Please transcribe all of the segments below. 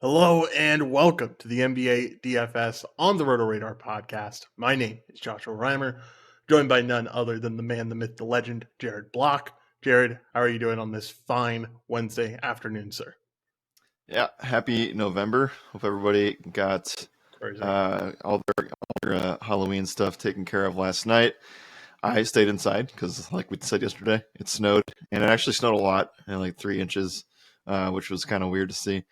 Hello and welcome to the NBA DFS on the RotoRadar podcast. My name is Joshua Riemer, joined by none other than the man, the myth, the legend, Jared Block. Jared, how are you doing on this fine Wednesday afternoon, sir? Yeah, happy November. Hope everybody got Crazy. all their Halloween stuff taken care of last night. I stayed inside because, like we said yesterday, it snowed, and it actually snowed a lot, like 3 inches, which was kind of weird to see.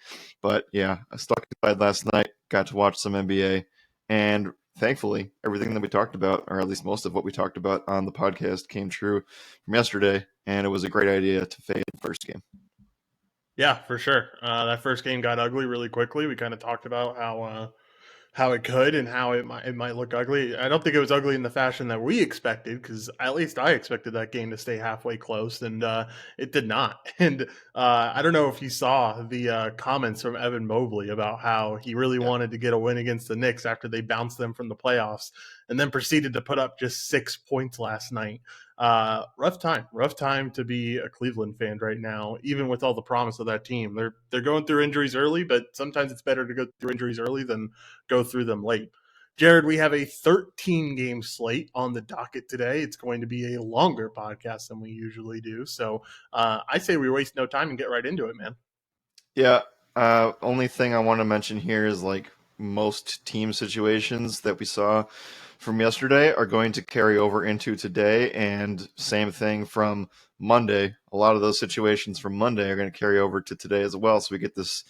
But yeah, I stuck inside last night, got to watch some NBA, and thankfully, everything that we talked about, or at least most of what we talked about on the podcast, came true from yesterday, and it was a great idea to fade the first game. Yeah, for sure. That first game got ugly really quickly. We kind of talked about how it could and how it might look ugly. I don't think it was ugly in the fashion that we expected, because at least I expected that game to stay halfway close, and it did not. And I don't know if you saw the comments from Evan Mobley about how he really Yeah. wanted to get a win against the Knicks after they bounced them from the playoffs, and then proceeded to put up just 6 points last night. Rough time to be a Cleveland fan right now, even with all the promise of that team. They're going through injuries early, but sometimes it's better to go through injuries early than go through them late. Jared, we have a 13 game slate on the docket today. It's going to be a longer podcast than we usually do. So I say we waste no time and get right into it, man. Yeah. Only thing I want to mention here is like most team situations that we saw from yesterday are going to carry over into today, and same thing from Monday. A lot of those situations from Monday are going to carry over to today as well. So we get this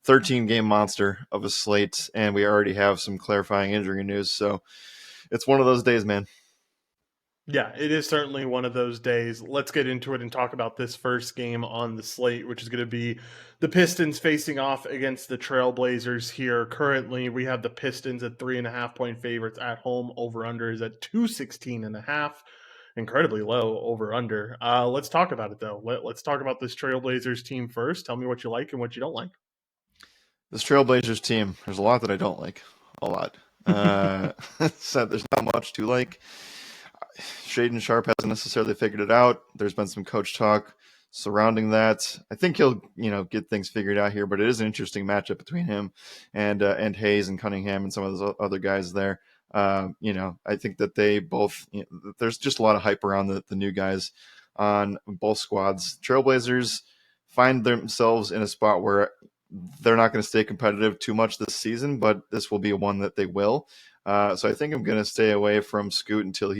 13 game monster of a slate, and we already have some clarifying injury news. So it's one of those days, man. Yeah, it is certainly one of those days. Let's get into it and talk about this first game on the slate, which is going to be the Pistons facing off against the Trailblazers here. Currently, we have the Pistons at 3.5 point favorites at home. Over under is at 216.5. Incredibly low over under. Let's talk about it though. Let's talk about this Trailblazers team first. Tell me what you like and what you don't like. This Trailblazers team, there's a lot that I don't like. A lot. So there's not much to like. Shaden Sharp hasn't necessarily figured it out. There's been some coach talk surrounding that. I think he'll, get things figured out here, but it is an interesting matchup between him and Hayes and Cunningham and some of those other guys there. I think that they both. There's just a lot of hype around the new guys on both squads. Trailblazers find themselves in a spot where they're not going to stay competitive too much this season, but this will be one that they will. So I think I'm going to stay away from Scoot until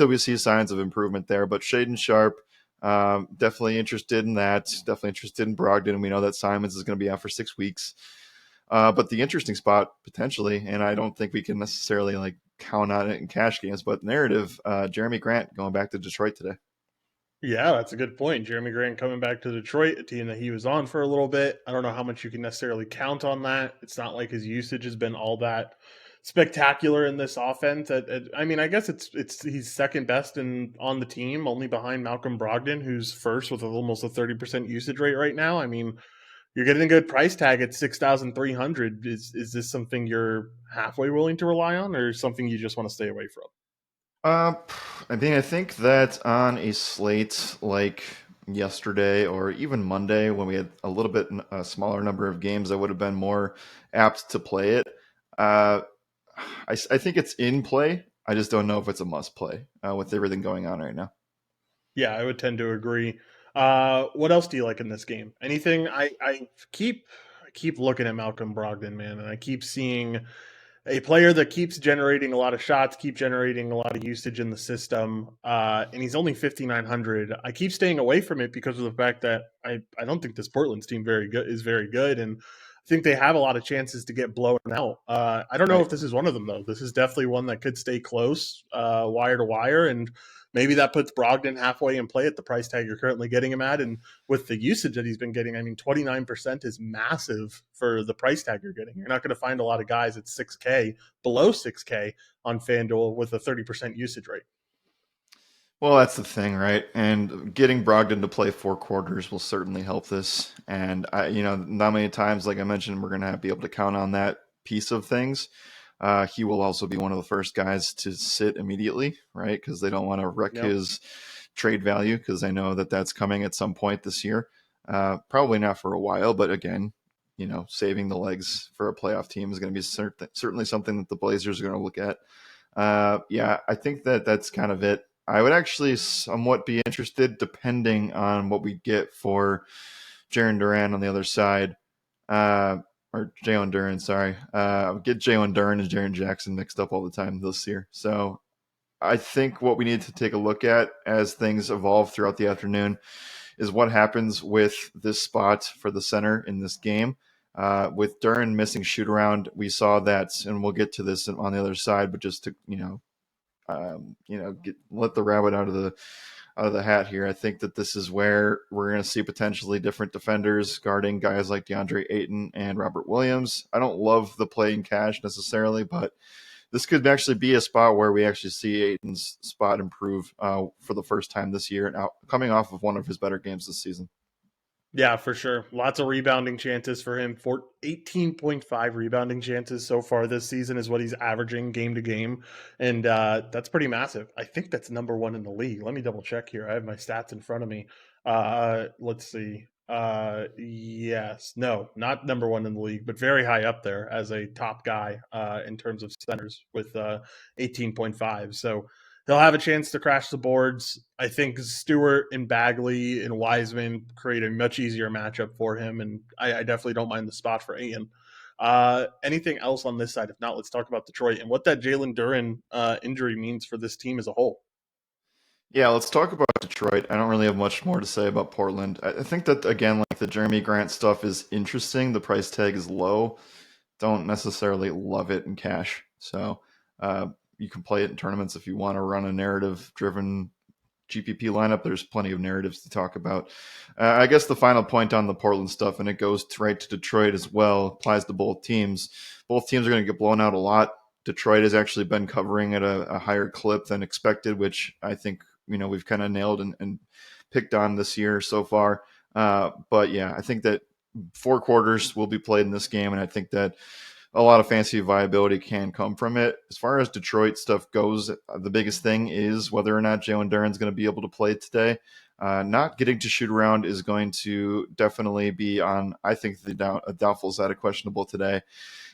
we see signs of improvement there. But Shaden Sharp, definitely interested in that. Definitely interested in Brogdon. And we know that Simons is going to be out for 6 weeks. But the interesting spot potentially, and I don't think we can necessarily like count on it in cash games, but narrative, Jeremy Grant going back to Detroit today. Yeah, that's a good point. Jeremy Grant coming back to Detroit, a team that he was on for a little bit. I don't know how much you can necessarily count on that. It's not like his usage has been all that spectacular in this offense. I mean, I guess he's second best in on the team, only behind Malcolm Brogdon, who's first with almost a 30% usage rate right now. I mean, you're getting a good price tag at 6,300. Is this something you're halfway willing to rely on, or something you just want to stay away from? Uh, I think that on a slate like yesterday or even Monday, when we had a little bit a smaller number of games, I would have been more apt to play it. Uh, I think it's in play. I just don't know if it's a must play with everything going on right now. Yeah, I would tend to agree. What else do you like in this game? Anything? I keep looking at Malcolm Brogdon, man, and I keep seeing a player that keeps generating a lot of shots, keep generating a lot of usage in the system, and he's only 5,900. I keep staying away from it because of the fact that I don't think this Portland's team is very good, and I think they have a lot of chances to get blown out. I don't know Right. if this is one of them though. This is definitely one that could stay close, wire to wire, and maybe that puts Brogdon halfway in play at the price tag you're currently getting him at, and with the usage that he's been getting, I mean, 29% is massive for the price tag you're getting. You're not going to find a lot of guys at 6K, below 6K on FanDuel with a 30% usage rate. Well, that's the thing, right? And getting Brogdon to play 4 quarters will certainly help this. And not many times, like I mentioned, we're going to be able to count on that piece of things. He will also be one of the first guys to sit immediately, right? Because they don't want to wreck Yep. his trade value, because I know that that's coming at some point this year. Probably not for a while, but again, saving the legs for a playoff team is going to be certainly something that the Blazers are going to look at. Yeah, I think that that's kind of it. I would actually somewhat be interested, depending on what we get for Jaren Duran on the other side, or Jalen Duran. Sorry, get Jalen Duran and Jaren Jackson mixed up all the time this year. So I think what we need to take a look at as things evolve throughout the afternoon is what happens with this spot for the center in this game. With Duran missing shoot around, we saw that, and we'll get to this on the other side. But just to let the rabbit out of the hat here, I think that this is where we're going to see potentially different defenders guarding guys like DeAndre Ayton and Robert Williams. I don't love the play in cash necessarily, but this could actually be a spot where we actually see Ayton's spot improve for the first time this year, and coming off of one of his better games this season. Yeah, for sure. Lots of rebounding chances for him. 18.5 rebounding chances so far this season is what he's averaging game to game. And that's pretty massive. I think that's number one in the league. Let me double check here. I have my stats in front of me. Let's see. Yes. No, not number one in the league, but very high up there as a top guy in terms of centers with 18.5. So he'll have a chance to crash the boards. I think Stewart and Bagley and Wiseman create a much easier matchup for him, and I definitely don't mind the spot for Ian. Anything else on this side? If not, let's talk about Detroit and what that Jalen Duran injury means for this team as a whole. Yeah, let's talk about Detroit. I don't really have much more to say about Portland. I think that, again, like the Jeremy Grant stuff is interesting. The price tag is low. Don't necessarily love it in cash. So you can play it in tournaments if you want to run a narrative-driven GPP lineup. There's plenty of narratives to talk about. I guess the final point on the Portland stuff, and it goes right to Detroit as well, applies to both teams. Both teams are going to get blown out a lot. Detroit has actually been covering at a higher clip than expected, which I think we've kind of nailed and picked on this year so far. But yeah, I think that 4 quarters will be played in this game, and I think that a lot of fantasy viability can come from it. As far as Detroit stuff goes, the biggest thing is whether or not Jalen Duran's going to be able to play today. Not getting to shoot around is going to definitely be on, I think, the doubtful side of questionable today.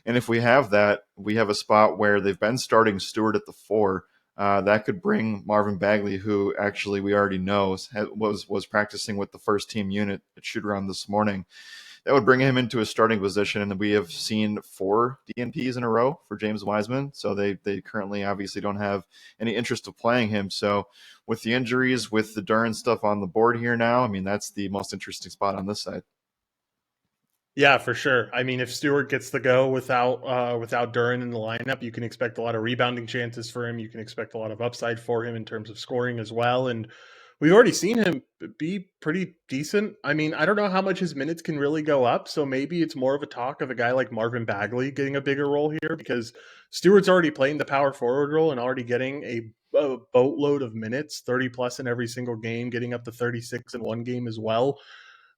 And if we have that, we have a spot where they've been starting Stewart at the 4. That could bring Marvin Bagley, who actually we already know was practicing with the first team unit at shoot around this morning. That would bring him into a starting position, and we have seen 4 DNPs in a row for James Wiseman. So they currently obviously don't have any interest of playing him. So with the injuries, with the Duran stuff on the board here now, I mean, that's the most interesting spot on this side. Yeah, for sure. I mean, if Stewart gets the go without Duran in the lineup, you can expect a lot of rebounding chances for him. You can expect a lot of upside for him in terms of scoring as well. And we've already seen him be pretty decent. I mean, I don't know how much his minutes can really go up, so maybe it's more of a talk of a guy like Marvin Bagley getting a bigger role here because Stewart's already playing the power forward role and already getting a boatload of minutes, 30 plus in every single game, getting up to 36 in one game as well.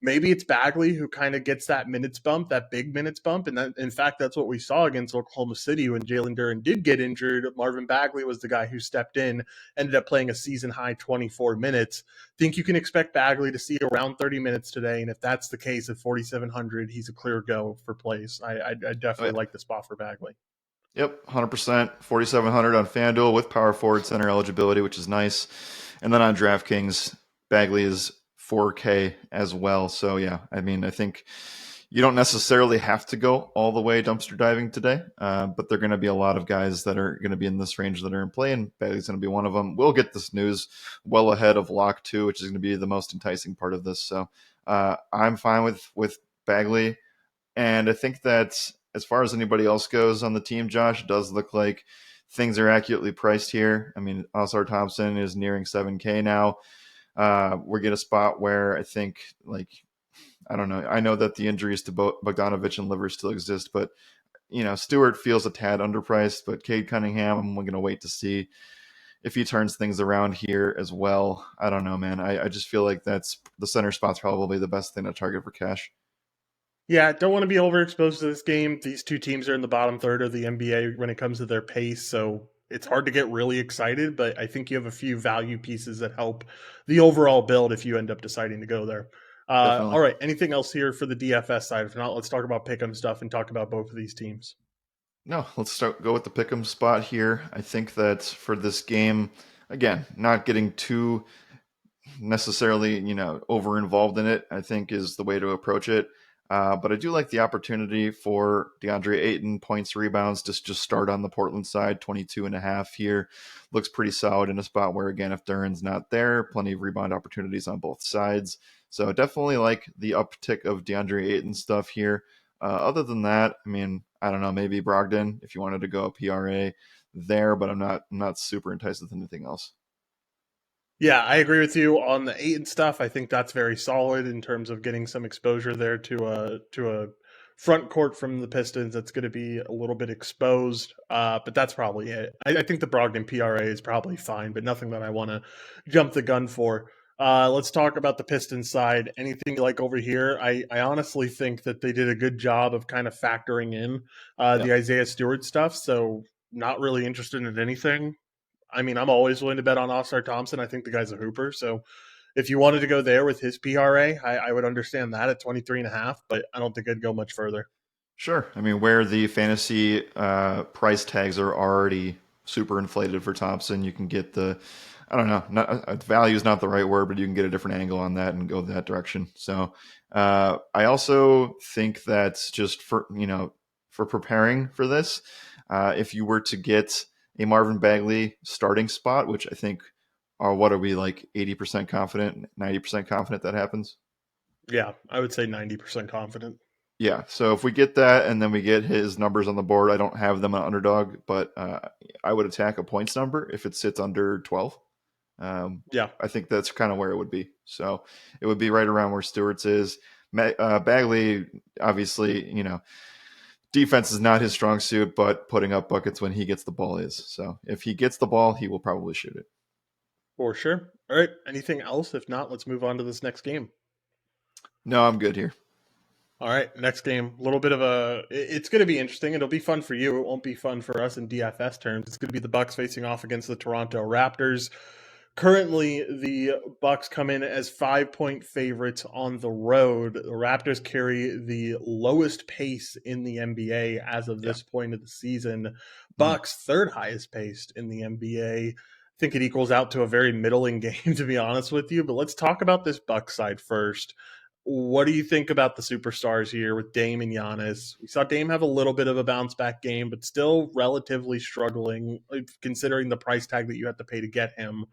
Maybe it's Bagley who kind of gets that minutes bump, that big minutes bump. And that, in fact, that's what we saw against Oklahoma City when Jalen Duran did get injured. Marvin Bagley was the guy who stepped in, ended up playing a season high 24 minutes. Think you can expect Bagley to see around 30 minutes today. And if that's the case at 4,700, he's a clear go for plays. I definitely like the spot for Bagley. Yep, 100%. 4,700 on FanDuel with power forward center eligibility, which is nice. And then on DraftKings, Bagley is 4K as well. So yeah, I mean, I think you don't necessarily have to go all the way dumpster diving today, but there are going to be a lot of guys that are going to be in this range that are in play, and Bagley's going to be one of them. We'll get this news well ahead of Lock 2, which is going to be the most enticing part of this. So I'm fine with Bagley, and I think that as far as anybody else goes on the team, Josh, it does look like things are accurately priced here. I mean, Oscar Thompson is nearing 7K now. We're getting a spot where I think, I don't know. I know that the injuries to Bogdanovich and Livers still exist, but Stewart feels a tad underpriced. But Cade Cunningham, I'm going to wait to see if he turns things around here as well. I don't know, man. I just feel like that's the center spot's probably the best thing to target for cash. Yeah, don't want to be overexposed to this game. These two teams are in the bottom third of the NBA when it comes to their pace, so it's hard to get really excited, but I think you have a few value pieces that help the overall build if you end up deciding to go there. Definitely. All right. Anything else here for the DFS side? If not, let's talk about pick'em stuff and talk about both of these teams. No, go with the pick'em spot here. I think that for this game, again, not getting too necessarily, over involved in it, I think is the way to approach it. But I do like the opportunity for DeAndre Ayton, points, rebounds, just start on the Portland side, 22.5 here. Looks pretty solid in a spot where, again, if Duran's not there, plenty of rebound opportunities on both sides. So definitely like the uptick of DeAndre Ayton stuff here. Other than that, I mean, I don't know, maybe Brogdon if you wanted to go PRA there, but I'm not super enticed with anything else. Yeah, I agree with you on the eight and stuff. I think that's very solid in terms of getting some exposure there to a front court from the Pistons. That's going to be a little bit exposed, but that's probably it. I think the Brogdon PRA is probably fine, but nothing that I want to jump the gun for. Let's talk about the Pistons side. Anything you like over here? I honestly think that they did a good job of kind of factoring in Yeah. the Isaiah Stewart stuff. So not really interested in anything. I mean, I'm always willing to bet on Oscar Thompson. I think the guy's a hooper. So if you wanted to go there with his PRA, I would understand that at 23.5, but I don't think I'd go much further. Sure. I mean, where the fantasy price tags are already super inflated for Thompson, you can get I don't know, value is not the right word, but you can get a different angle on that and go that direction. So I also think that just for preparing for this, if you were to get a Marvin Bagley starting spot, which I think what are we like 80% confident, 90% confident that happens? Yeah, I would say 90% confident. Yeah, so if we get that and then we get his numbers on the board, I don't have them on underdog, but I would attack a points number if it sits under 12. Um, Yeah, I think that's kind of where it would be. So it would be right around where Stewart's is. Bagley, obviously, defense is not his strong suit, but putting up buckets when he gets the ball is. So if he gets the ball, he will probably shoot it. for sure. All right. Anything else? If not, let's move on to this next game. No, I'm good here. All right, next game. A little bit of it's going to be interesting. It'll be fun for you. It won't be fun for us in DFS terms. It's going to be the Bucks facing off against the Toronto Raptors. Currently, the Bucks come in as 5-point favorites on the road. The Raptors carry the lowest pace in the NBA as of Yeah. this point of the season. Mhm. Bucks third highest paced in the NBA. I think it equals out to a very middling game, to be honest with you. But let's talk about this Bucks side first. What do you think about the superstars here with Dame and Giannis? We saw Dame have a little bit of a bounce back game, but still relatively struggling considering the price tag that you have to pay to get him.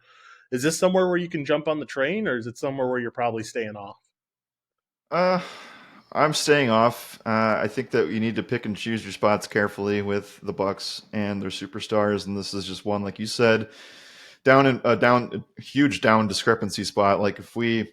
Is this somewhere where you can jump on the train, or is it somewhere where you're probably staying off? Uh, I'm staying off. I think that you need to pick and choose your spots carefully with the Bucks and their superstars, and this is just one, like you said, huge down discrepancy spot. Like if we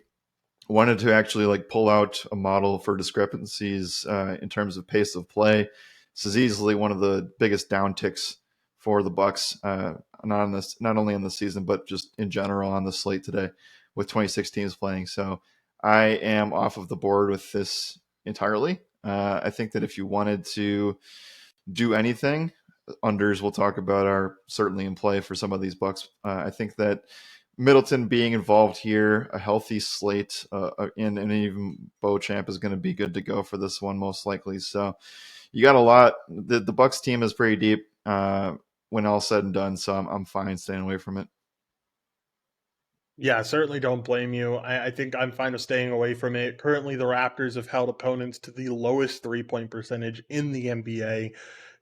wanted to actually like pull out a model for discrepancies in terms of pace of play, this is easily one of the biggest downticks for the Bucks, not only in the season but just in general on the slate today, with 26 teams playing. So I am off of the board with this entirely. I think that if you wanted to do anything, unders we'll talk about are certainly in play for some of these Bucks. I think that Middleton being involved here, a healthy slate, and even Beauchamp is going to be good to go for this one most likely. So you got a lot. The Bucks team is pretty deep when all said and done. So I'm fine staying away from it. Yeah, certainly don't blame you. I think I'm fine with staying away from it. Currently, the Raptors have held opponents to the lowest 3-point percentage in the NBA.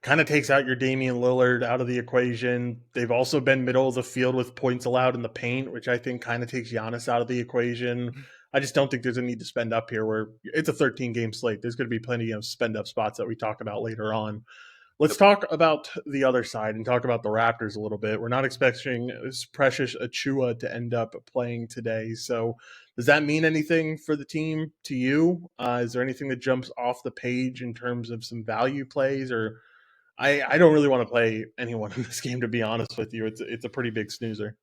Kind of takes out your Damian Lillard out of the equation. They've also been middle of the field with points allowed in the paint, which I think kind of takes Giannis out of the equation. I just don't think there's a need to spend up here where it's a 13 game slate. There's going to be plenty of spend up spots that we talk about later on. Let's Yep. talk about the other side and talk about the Raptors a little bit. We're not expecting Precious Achua to end up playing today. So, does that mean anything for the team to you? Is there anything that jumps off the page in terms of some value plays? Or I don't really want to play anyone in this game, to be honest with you. It's a pretty big snoozer.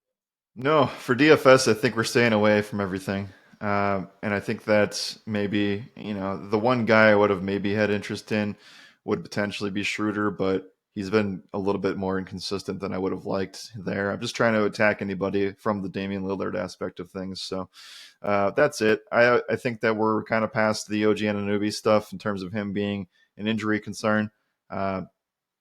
No, for DFS, I think we're staying away from everything. And I think that maybe, the one guy I would have maybe had interest in would potentially be Schroeder, but he's been a little bit more inconsistent than I would have liked there. I'm just trying to attack anybody from the Damian Lillard aspect of things. So that's it. I think that we're kind of past the OG Anunoby stuff in terms of him being an injury concern. Uh,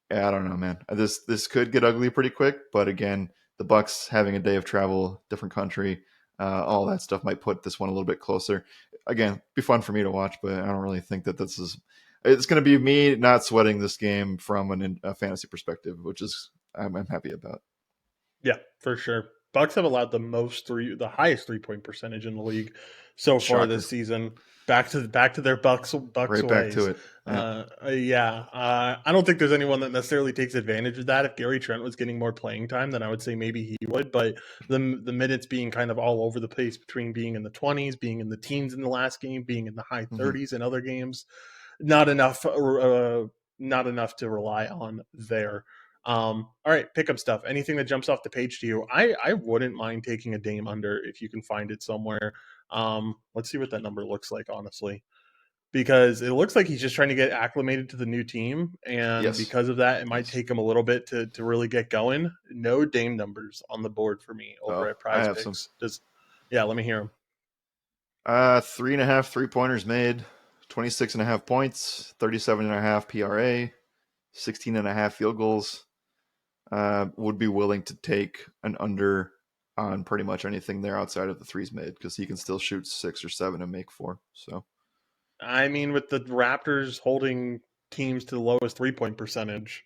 yeah, I don't know, man. This could get ugly pretty quick, but again, the Bucks having a day of travel, different country, all that stuff might put this one a little bit closer. Again, be fun for me to watch, but I don't really think that this is. It's going to be me not sweating this game from a fantasy perspective, which is I'm happy about. Yeah, for sure. Bucks have allowed the highest 3-point percentage in the league so far Shocker. this season. Back to their Bucks Right back to ways. it. Yeah. Yeah, I don't think there's anyone that necessarily takes advantage of that. If Gary Trent was getting more playing time, then I would say maybe he would. But the minutes being kind of all over the place between being in the 20s, being in the teens in the last game, being in the high Mm-hmm. 30s in other games, not enough. Not enough to rely on there. All right, pick up stuff. Anything that jumps off the page to you, I wouldn't mind taking a Dame under if you can find it somewhere. Let's see what that number looks like, honestly, because it looks like he's just trying to get acclimated to the new team, and Yes. because of that, it might Yes. take him a little bit to really get going. No Dame numbers on the board for me over Oh, at I Prize have some. Picks. Just yeah, let me hear him. 3.5 3-pointers made, 26.5 points, 37.5 PRA, 16.5 field goals. Would be willing to take an under on pretty much anything there outside of the threes made because he can still shoot 6 or 7 and make 4. So I mean, with the Raptors holding teams to the lowest 3-point percentage,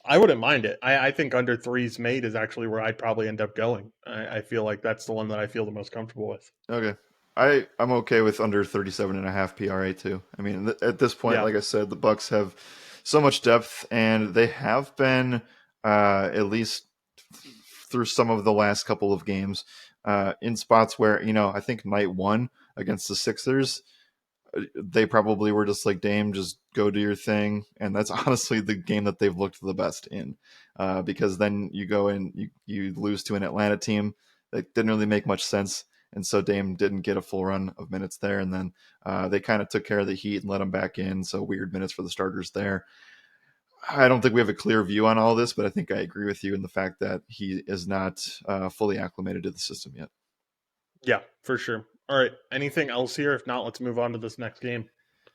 I wouldn't mind it. I think under threes made is actually where I'd probably end up going. I feel like that's the one that I feel the most comfortable with. okay, I'm okay with under 37.5 PRA too. I mean, at this point, Yeah. like I said, the Bucks have so much depth, and they have been at least through some of the last couple of games in spots where I think night one against the Sixers they probably were just like Dame, just go do your thing, and that's honestly the game that they've looked the best in, because then you go in, you lose to an Atlanta team that didn't really make much sense, and so Dame didn't get a full run of minutes there, and then they kind of took care of the Heat and let him back in, so weird minutes for the starters there. I don't think we have a clear view on all this, but I think I agree with you in the fact that he is not fully acclimated to the system yet. Yeah, for sure. All right. Anything else here? If not, let's move on to this next game.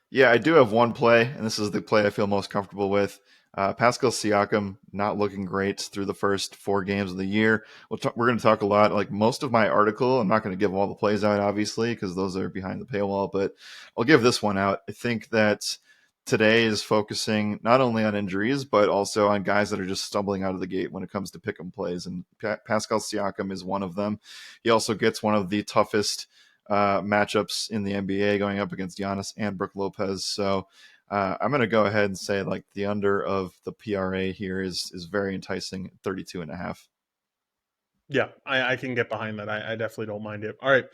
Yeah, I do have one play, and this is the play I feel most comfortable with. Pascal Siakam not looking great through the first 4 games of the year. We're going to talk a lot. Like most of my article, I'm not going to give all the plays out, obviously, because those are behind the paywall, but I'll give this one out. I think that today is focusing not only on injuries, but also on guys that are just stumbling out of the gate when it comes to pick 'em plays. And Pascal Siakam is one of them. He also gets one of the toughest matchups in the NBA going up against Giannis and Brook Lopez. So I'm going to go ahead and say like the under of the PRA here is very enticing, 32.5. Yeah, I can get behind that. I definitely don't mind it. All right,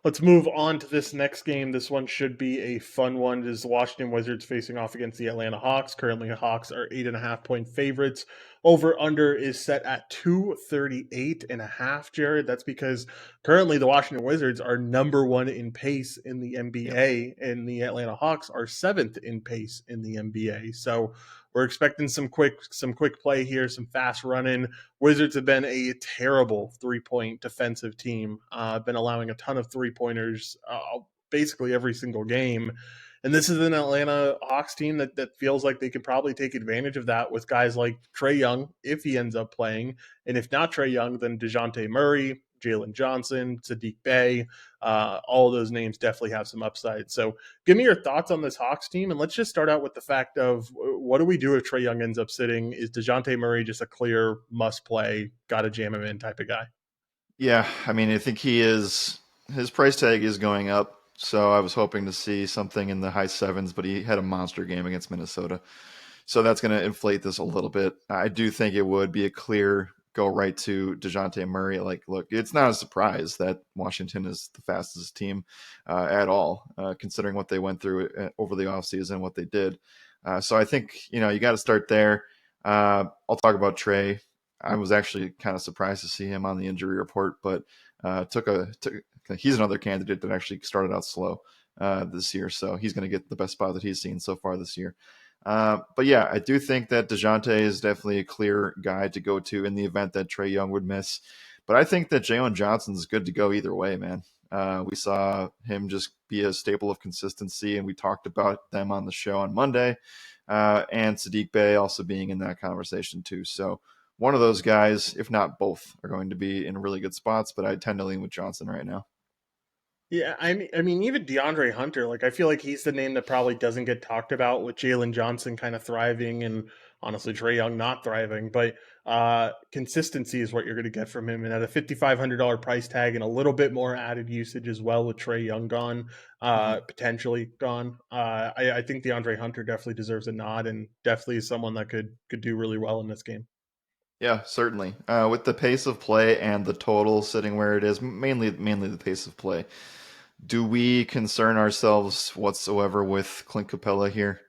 let's move on to this next game. This one should be a fun one. It is the Washington Wizards facing off against the Atlanta Hawks. Currently, the Hawks are 8.5-point favorites. Over under is set at 238.5. Jared, that's because currently the Washington Wizards are number one in pace in the Yeah. NBA, and the Atlanta Hawks are seventh in pace in the NBA. So we're expecting some quick play here, some fast running. Wizards have been a terrible 3-point defensive team. Been allowing a ton of 3-pointers basically every single game. And this is an Atlanta Hawks team that feels like they could probably take advantage of that with guys like Trae Young, if he ends up playing. And if not Trae Young, then DeJounte Murray, Jalen Johnson, Sadiq Bey. All of those names definitely have some upside. So give me your thoughts on this Hawks team. And let's just start out with the fact of what do we do if Trae Young ends up sitting? Is DeJounte Murray just a clear must play, got to jam him in type of guy? Yeah, I mean, I think his price tag is going up. So I was hoping to see something in the high sevens, but he had a monster game against Minnesota. So that's going to inflate this a little bit. I do think it would be a clear go right to DeJounte Murray. Like, look, it's not a surprise that Washington is the fastest team at all, considering what they went through over the offseason, what they did. So I think, you got to start there. I'll talk about Trey. I was actually kind of surprised to see him on the injury report, but he's another candidate that actually started out slow this year. So he's going to get the best spot that he's seen so far this year. But yeah, I do think that DeJounte is definitely a clear guy to go to in the event that Trae Young would miss. But I think that Jalen Johnson's good to go either way, man. We saw him just be a staple of consistency, and we talked about them on the show on Monday, and Sadiq Bey also being in that conversation too. So one of those guys, if not both, are going to be in really good spots. But I tend to lean with Johnson right now. Yeah, I mean, even DeAndre Hunter, like I feel like he's the name that probably doesn't get talked about with Jalen Johnson kind of thriving and honestly Trae Young not thriving. But consistency is what you're going to get from him, and at a $5,500 price tag and a little bit more added usage as well with Trae Young gone, Mhm. potentially gone. I think DeAndre Hunter definitely deserves a nod and definitely is someone that could do really well in this game. Yeah, certainly. With the pace of play and the total sitting where it is, mainly the pace of play. Do we concern ourselves whatsoever with Clint Capella here?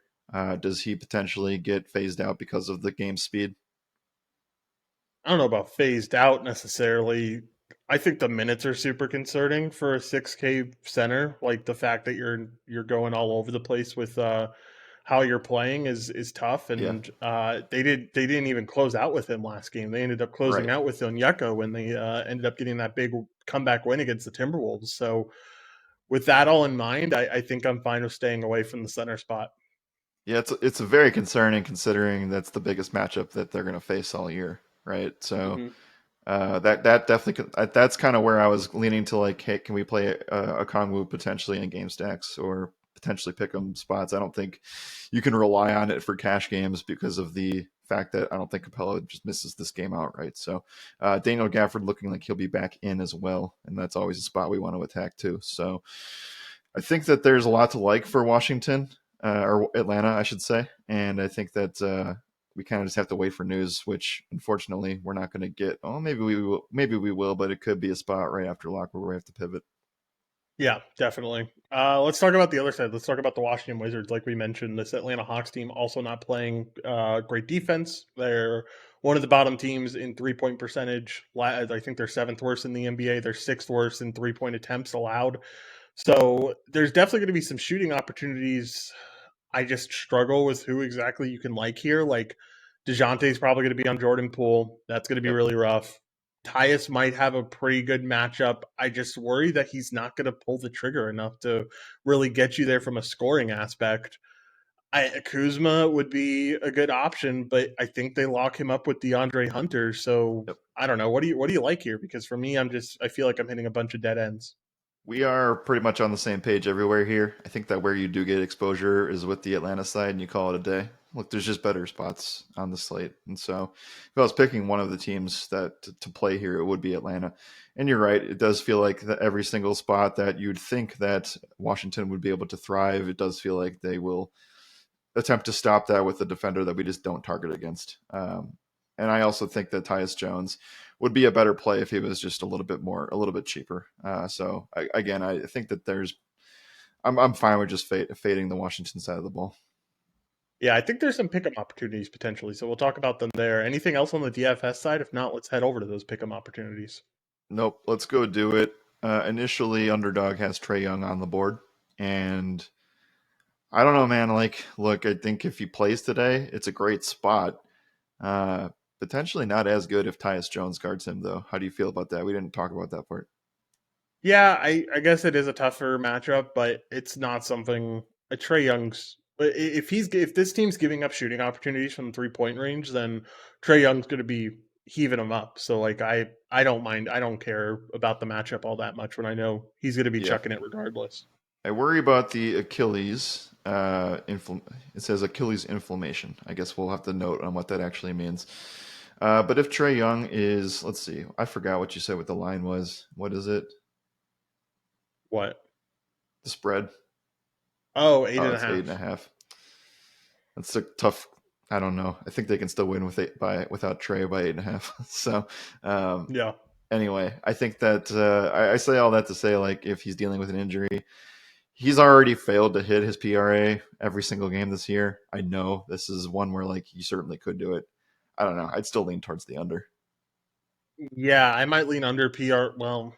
Does he potentially get phased out because of the game speed? I don't know about phased out necessarily. I think the minutes are super concerning for a 6K center. Like the fact that you're going all over the place with how you're playing is tough. Yeah, And they didn't even close out with him last game. They ended up closing right. out with Onyeka when they ended up getting that big comeback win against the Timberwolves. So with that all in mind, I think I'm fine with staying away from the center spot. Yeah, it's very concerning considering that's the biggest matchup that they're going to face all year, right? So Mhm. that definitely that's kind of where I was leaning to like, hey, can we play a Kongwu potentially in game stacks or potentially pick 'em spots? I don't think you can rely on it for cash games because of the fact that I don't think Capella just misses this game outright. So Daniel Gafford looking like he'll be back in as well, and that's always a spot we want to attack too. So I think that there's a lot to like for Washington or Atlanta, I should say, and I think that we kind of just have to wait for news, which unfortunately we're not going to get. Oh, maybe we will, but it could be a spot right after lock where we have to pivot. Yeah, definitely. Let's talk about the other side. Let's talk about the Washington Wizards. Like we mentioned, this Atlanta Hawks team also not playing great defense. They're one of the bottom teams in 3-point percentage. I think they're seventh worst in the NBA. They're sixth worst in 3-point attempts allowed. So there's definitely going to be some shooting opportunities. I just struggle with who exactly you can like here. Like DeJounte's probably going to be on Jordan Poole. That's going to be Yep. really rough. Tyus might have a pretty good matchup. I just worry that he's not going to pull the trigger enough to really get you there from a scoring aspect. Kuzma would be a good option, but I think they lock him up with DeAndre Hunter. So Yep. I don't know. What do you like here? Because for me, I feel like I'm hitting a bunch of dead ends. We are pretty much on the same page everywhere here. I think that where you do get exposure is with the Atlanta side, and you call it a day. Look, there's just better spots on the slate, and so if I was picking one of the teams that to play here, it would be Atlanta. And you're right; it does feel like that every single spot that you'd think that Washington would be able to thrive, it does feel like they will attempt to stop that with a defender that we just don't target against. And I also think that Tyus Jones would be a better play if he was just a little bit cheaper. Again, I think that I'm fine with just fading the Washington side of the ball. Yeah, I think there's some pick'em opportunities potentially, so we'll talk about them there. Anything else on the DFS side? If not, let's head over to those pick'em opportunities. Nope, let's go do it. Initially, Underdog has Trae Young on the board, and I don't know, man. Like, look, I think if he plays today, it's a great spot. Uh, Potentially not as good if Tyus Jones guards him, though. How do you feel about that? We didn't talk about that part. Yeah, I guess it is a tougher matchup, but it's not something a Trey Young's. If this team's giving up shooting opportunities from 3-point range, then Trey Young's going to be heaving them up. So like I don't mind. I don't care about the matchup all that much when I know he's going to be Yeah, chucking it regardless. I worry about the Achilles. It says Achilles inflammation. I guess we'll have to note on what that actually means. But if Trey Young is, let's see, I forgot what you said what the line was. What is it? What? The spread? Oh, eight Oh, and a it's 8.5. half. That's a tough. I don't know. I think they can still win without Trey by 8.5. So um, Yeah. anyway, I think that I say all that to say like if he's dealing with an injury, he's already failed to hit his PRA every single game this year. I know this is one where like you certainly could do it. I don't know. I'd still lean towards the under. Yeah, I might lean under PR. Well,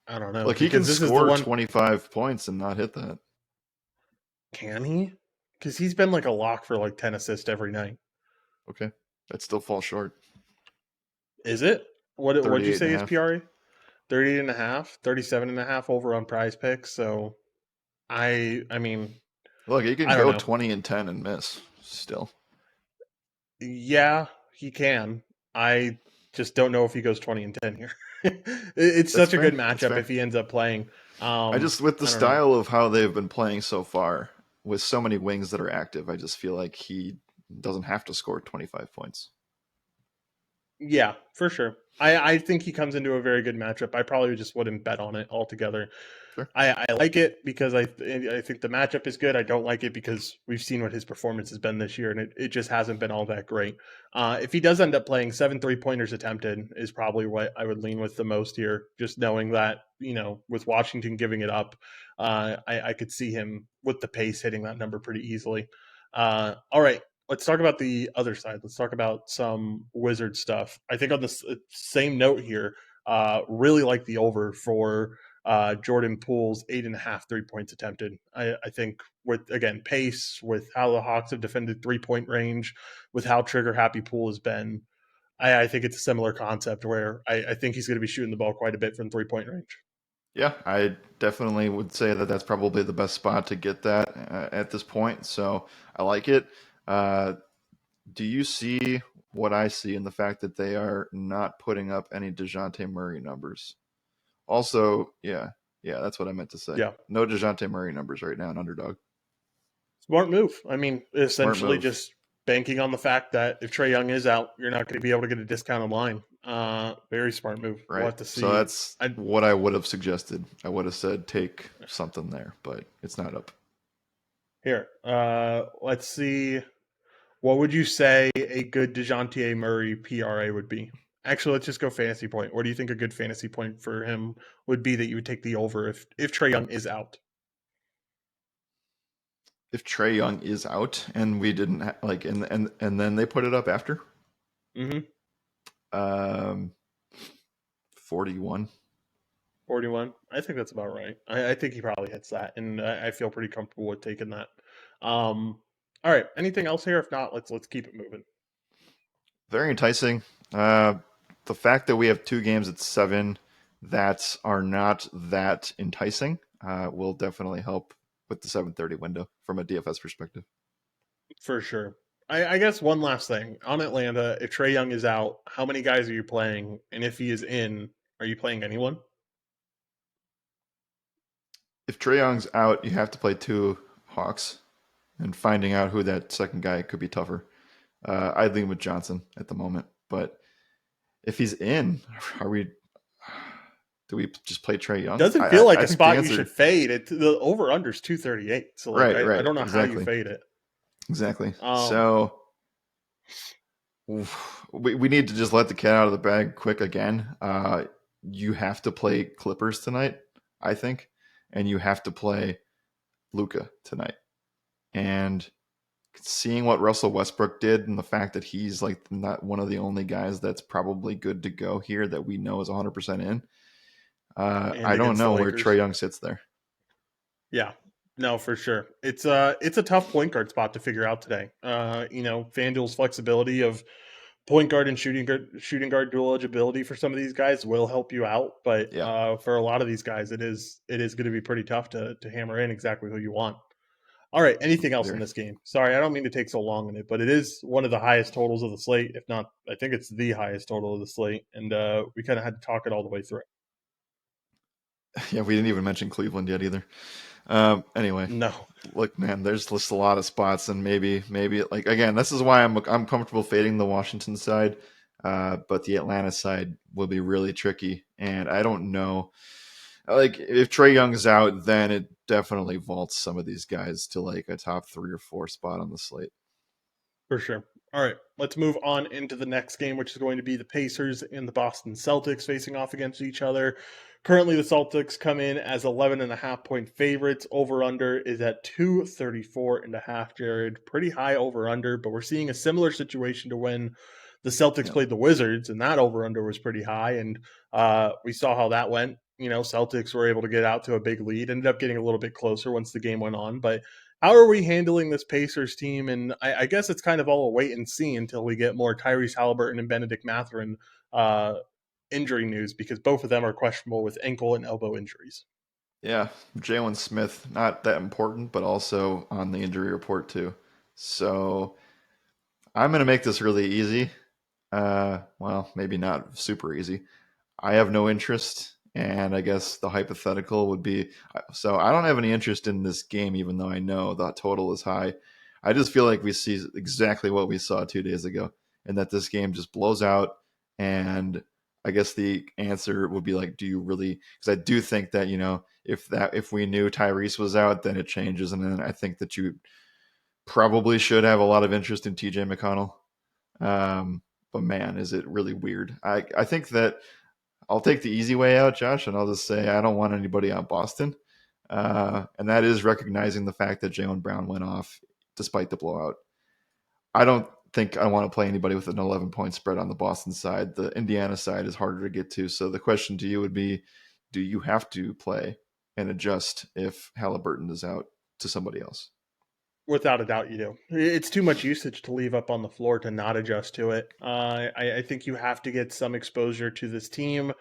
I don't know Like he can because this is the score one. 25 points and not hit that. Can he? because he's been like a lock for like 10 assists every night. Okay. That still falls short. Is it? What'd you 38 and say a his half. PRA? 38 and a half, 37 and a half over on PrizePicks. So I mean, Look, he can I don't go know. 20 and 10 and miss still. Yeah, he can. I just don't know if he goes 20 and 10 here. It's That's such a good fair. That's matchup fair. if he ends up playing. I just, with the I don't know. style of how they've been playing so far, with so many wings that are active, I just feel like he doesn't have to score 25 points. Yeah, for sure. I think he comes into a very good matchup. I probably just wouldn't bet on it altogether. Sure. I like it because I think the matchup is good. I don't like it because we've seen what his performance has been this year, and it just hasn't been all that great. If he does end up playing 7 3-pointers attempted, is probably what I would lean with the most here. Just knowing that with Washington giving it up, I could see him with the pace hitting that number pretty easily. All right, let's talk about the other side. Let's talk about some Wizard stuff. I think on the same note here, really like the over for Jordan Poole's 8.5 3 points attempted. I think with, again, pace, with how the Hawks have defended 3 point range, with how trigger happy Poole has been, I think it's a similar concept where I think he's going to be shooting the ball quite a bit from 3 point range. Yeah, I definitely would say that that's probably the best spot to get that at this point. So I like it. Uh, do you see what I see in the fact that they are not putting up any DeJounte Murray numbers? Also, yeah, that's what I meant to say. Yeah. No DeJounte Murray numbers right now in Underdog. Smart move. I mean, Smart essentially move, just banking on the fact that if Trae Young is out, you're not going to be able to get a discounted line. Very smart move. We'll right? have to So see. that's I what I would have suggested. I would have said take something there, but it's not up. Here, let's see. What would you say a good DeJounte Murray PRA would be? Actually, let's just go fantasy point. What do you think a good fantasy point for him would be that you would take the over if Trae Young is out? If Trae Young is out and we didn't like, and then they put it up after, Mm-hmm. um, 41. 41. I think that's about right. I think he probably hits that, and I feel pretty comfortable with taking that. All right. Anything else here? If not, let's keep it moving. Very enticing. Uh, the fact that we have two games at 7 that are not that enticing will definitely help with the 7:30 window from a DFS perspective. For sure. I guess one last thing on Atlanta. If Trae Young is out, how many guys are you playing? And if he is in, are you playing anyone? If Trae Young's out, you have to play two Hawks, and finding out who that second guy could be tougher. I'd lean with Johnson at the moment, but if he's in, are we? Do we just play Trae Young? Doesn't feel like I a think the spot you answer. should fade. The over under is 238. So like Right, I right, don't know how you exactly, fade it. exactly. Um So we need to just let the cat out of the bag quick again. You have to play Clippers tonight, I think, and you have to play Luka tonight. And seeing what Russell Westbrook did and the fact that he's like not one of the only guys that's probably good to go here that we know is 100% in, and I don't against the know where Lakers. Trae Young sits there. Yeah. No, for sure. It's a tough point guard spot to figure out today. FanDuel's flexibility of point guard and shooting guard dual eligibility for some of these guys will help you out, but Yeah, for a lot of these guys, it is going to be pretty tough to hammer in exactly who you want. All right, anything else in there. this game? Sorry, I don't mean to take so long in it, but it is one of the highest totals of the slate, if not, I think it's the highest total of the slate, and we kind of had to talk it all the way through. Yeah, we didn't even mention Cleveland yet either. Anyway, No, look, man, there's just a lot of spots, and maybe like again, this is why I'm comfortable fading the Washington side, but the Atlanta side will be really tricky, and I don't know. Like if Trae Young's out, then it definitely vaults some of these guys to like a top 3 or 4 spot on the slate. for sure. All right, let's move on into the next game, which is going to be the Pacers and the Boston Celtics facing off against each other. Currently, the Celtics come in as 11.5 point favorites. Over under is at 234.5. Jared, pretty high over under, but we're seeing a similar situation to when the Celtics Yeah, played the Wizards, and that over under was pretty high. And we saw how that went. Celtics were able to get out to a big lead, ended up getting a little bit closer once the game went on, but How are we handling this Pacers team? And I guess it's kind of all a wait and see until we get more Tyrese Halliburton and Benedict Mathurin uh, injury news, because both of them are questionable with ankle and elbow injuries. Yeah, Jalen Smith, not that important, but also on the injury report too. So I'm going to make this really easy. Well, maybe not super easy. I have no interest, and I guess the hypothetical would be so I don't have any interest in this game, even though I know the total is high. I just feel like we see exactly what we saw 2 days ago, and that this game just blows out. And I guess the answer would be like, do you really? Because I do think that if we knew Tyrese was out, then it changes, and then I think that you probably should have a lot of interest in TJ McConnell. Um, but man, is it really weird? I think that I'll take the easy way out, Josh, and I'll just say I don't want anybody on Boston. And that is recognizing the fact that Jaylen Brown went off despite the blowout. I don't think I want to play anybody with an 11-point spread on the Boston side. The Indiana side is harder to get to. So the question to you would be, do you have to play and adjust if Halliburton is out to somebody else? Without a doubt, you do. It's too much usage to leave up on the floor to not adjust to it. I think you have to get some exposure to this team.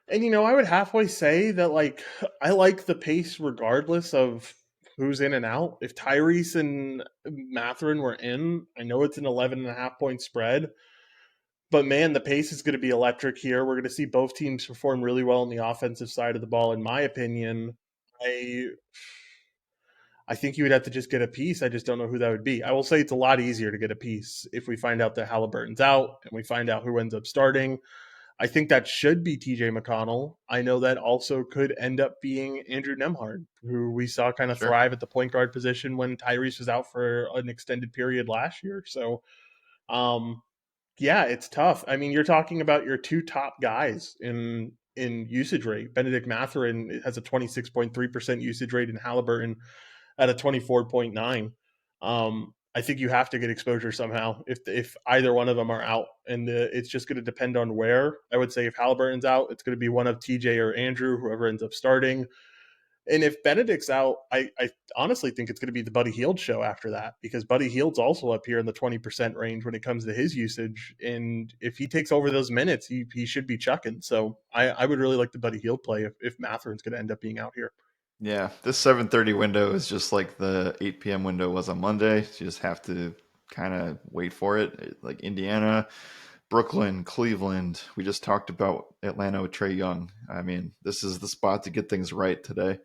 And, I would halfway say that, like, I like the pace regardless of who's in and out. If Tyrese and Matherin were in, I know it's an 11.5 point spread, but man, the pace is going to be electric here. We're going to see both teams perform really well on the offensive side of the ball, in my opinion. I I think you would have to just get a piece. I just don't know who that would be. I will say it's a lot easier to get a piece if we find out that Halliburton's out and we find out who ends up starting. I think that should be TJ McConnell. I know that also could end up being Andrew Nemhard, who we saw kind of Sure. thrive at the point guard position when Tyrese was out for an extended period last year. So, um, yeah, it's tough. I mean, you're talking about your two top guys in usage rate. Benedict Mathurin has a 26.3% usage rate, and Halliburton at a 24.9. I think you have to get exposure somehow if either one of them are out, and it's just going to depend on where. I would say if Halliburton's out, it's going to be one of TJ or Andrew, whoever ends up starting. And if Benedict's out, I honestly think it's going to be the Buddy Hield show after that, because Buddy Hield's also up here in the 20% range when it comes to his usage. And if he takes over those minutes, he should be chucking. So I would really like the Buddy Hield play if Matherin's going to end up being out here. Yeah, this 7:30 window is just like the 8 p.m. window was on Monday. You just have to kind of wait for it. Like Indiana, Brooklyn, Cleveland. We just talked about Atlanta with Trae Young. I mean, this is the spot to get things right today.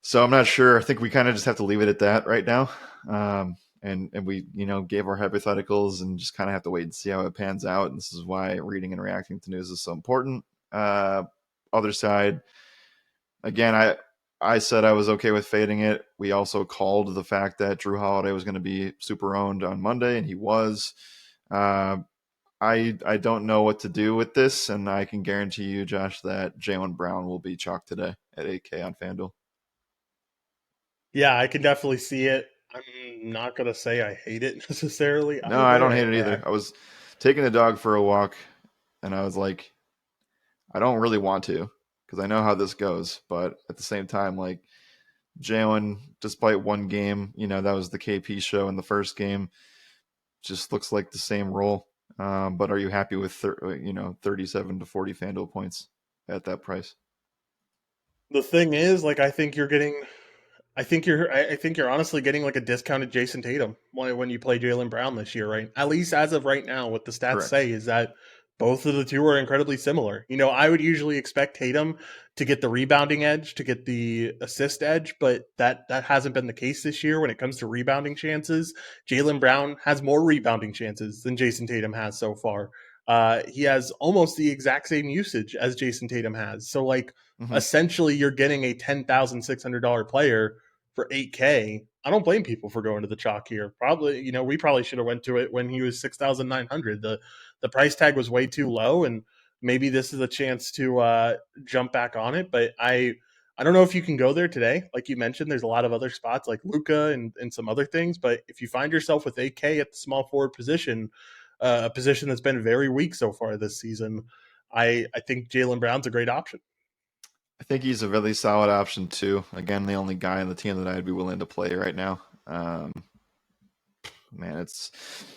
So I'm not sure. I think we kind of just have to leave it at that right now. And we gave our hypotheticals and just kind of have to wait and see how it pans out. And this is why reading and reacting to news is so important. Other side, again, I said I was okay with fading it. We also called the fact that Drew Holiday was going to be super owned on Monday, and he was. Uh, I don't know what to do with this, and I can guarantee you, Josh, that Jaylen Brown will be chalked today at 8K on FanDuel. Yeah, I can definitely see it. I'm not gonna say I hate it necessarily No, I don't either. hate it either. I was taking the dog for a walk, and I was like, I don't really want to because I know how this goes, but at the same time, like Jalen, despite one game, that was the KP show in the first game, just looks like the same role. But are you happy with 37 to 40 FanDuel points at that price? The thing is, like, I think you're honestly getting like a discounted Jason Tatum when you play Jalen Brown this year, right? At least as of right now, what the stats Correct. say is that both of the two are incredibly similar. I would usually expect Tatum to get the rebounding edge, to get the assist edge, but that hasn't been the case this year when it comes to rebounding chances. Jalen Brown has more rebounding chances than Jason Tatum has so far. He has almost the exact same usage as Jason Tatum has. So, like, Hmm. essentially, you're getting a $10,600 player for 8K. I don't blame people for going to the chalk here. Probably, we probably should have went to it when he was 6,900. The price tag was way too low, and maybe this is a chance to jump back on it. But I don't know if you can go there today. Like you mentioned, there's a lot of other spots like Luca and some other things. But if you find yourself with 8K at the small forward position, a position that's been very weak so far this season, I think Jalen Brown's a great option. I think he's a really solid option too. Again, the only guy on the team that I'd be willing to play right now. Um, Man,